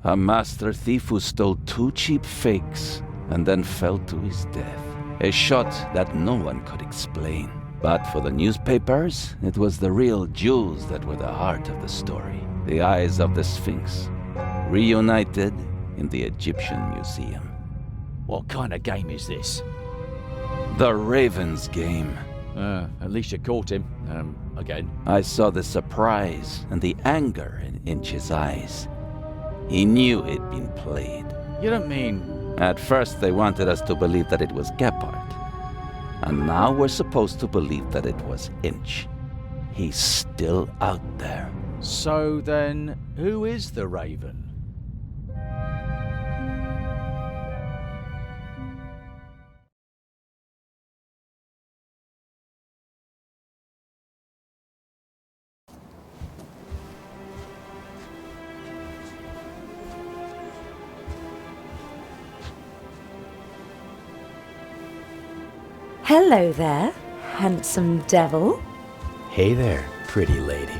A master thief who stole 2 cheap fakes and then fell to his death. A shot that no one could explain. But for the newspapers, it was the real jewels that were the heart of the story. The eyes of the Sphinx, reunited in the Egyptian Museum. What kind of game is this? The Raven's game. At least you caught him. Again. I saw the surprise and the anger in Inch's eyes. He knew he'd been played. You don't mean... At first they wanted us to believe that it was Gebhardt. And now we're supposed to believe that it was Inch. He's still out there. So then, who is the Raven? Hello there, handsome devil. Hey there, pretty lady.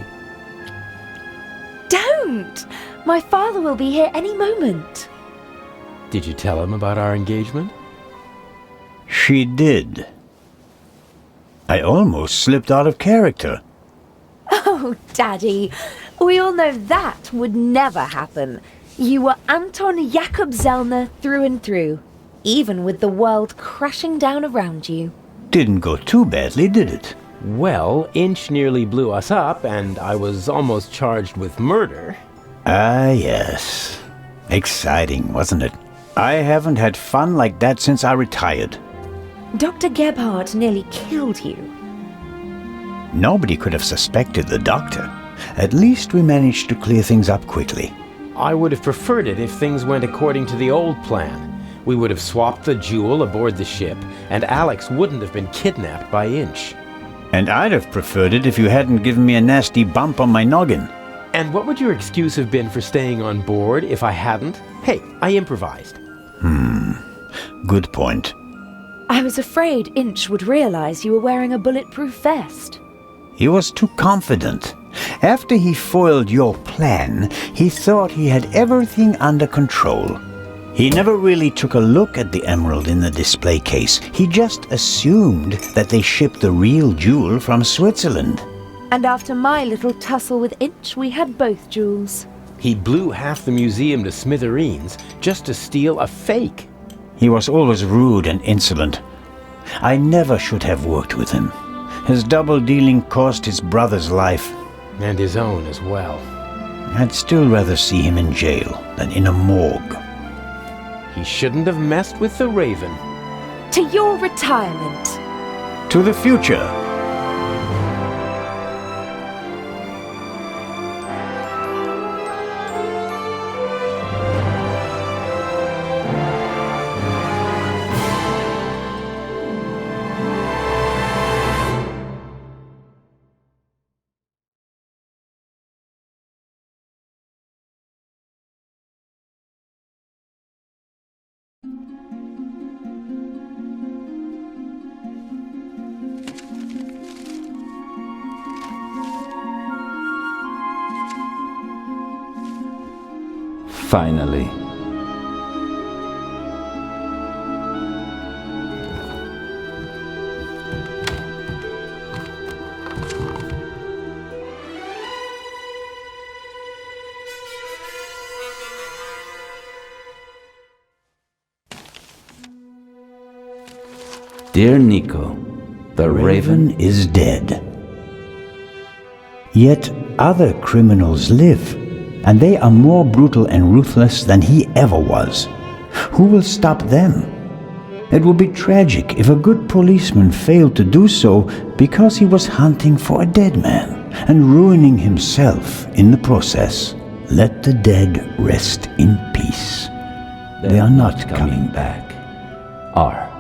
Don't! My father will be here any moment. Did you tell him about our engagement? She did. I almost slipped out of character. Oh, Daddy, we all know that would never happen. You were Anton Jakob Zellner through and through, even with the world crashing down around you. Didn't go too badly, did it? Well, Inch nearly blew us up, and I was almost charged with murder. Ah, yes. Exciting, wasn't it? I haven't had fun like that since I retired. Dr. Gebhardt nearly killed you. Nobody could have suspected the doctor. At least we managed to clear things up quickly. I would have preferred it if things went according to the old plan. We would have swapped the jewel aboard the ship, and Alex wouldn't have been kidnapped by Inch. And I'd have preferred it if you hadn't given me a nasty bump on my noggin. And what would your excuse have been for staying on board if I hadn't? Hey, I improvised. Good point. I was afraid Inch would realize you were wearing a bulletproof vest. He was too confident. After he foiled your plan, he thought he had everything under control. He never really took a look at the emerald in the display case. He just assumed that they shipped the real jewel from Switzerland. And after my little tussle with Inch, we had both jewels. He blew half the museum to smithereens just to steal a fake. He was always rude and insolent. I never should have worked with him. His double-dealing cost his brother's life. And his own as well. I'd still rather see him in jail than in a morgue. He shouldn't have messed with the Raven. To your retirement. to the future. Finally. Dear Nico, the Raven is dead. Yet other criminals live, and they are more brutal and ruthless than he ever was. Who will stop them? It would be tragic if a good policeman failed to do so because he was hunting for a dead man and ruining himself in the process. Let the dead rest in peace. They are not coming back. R.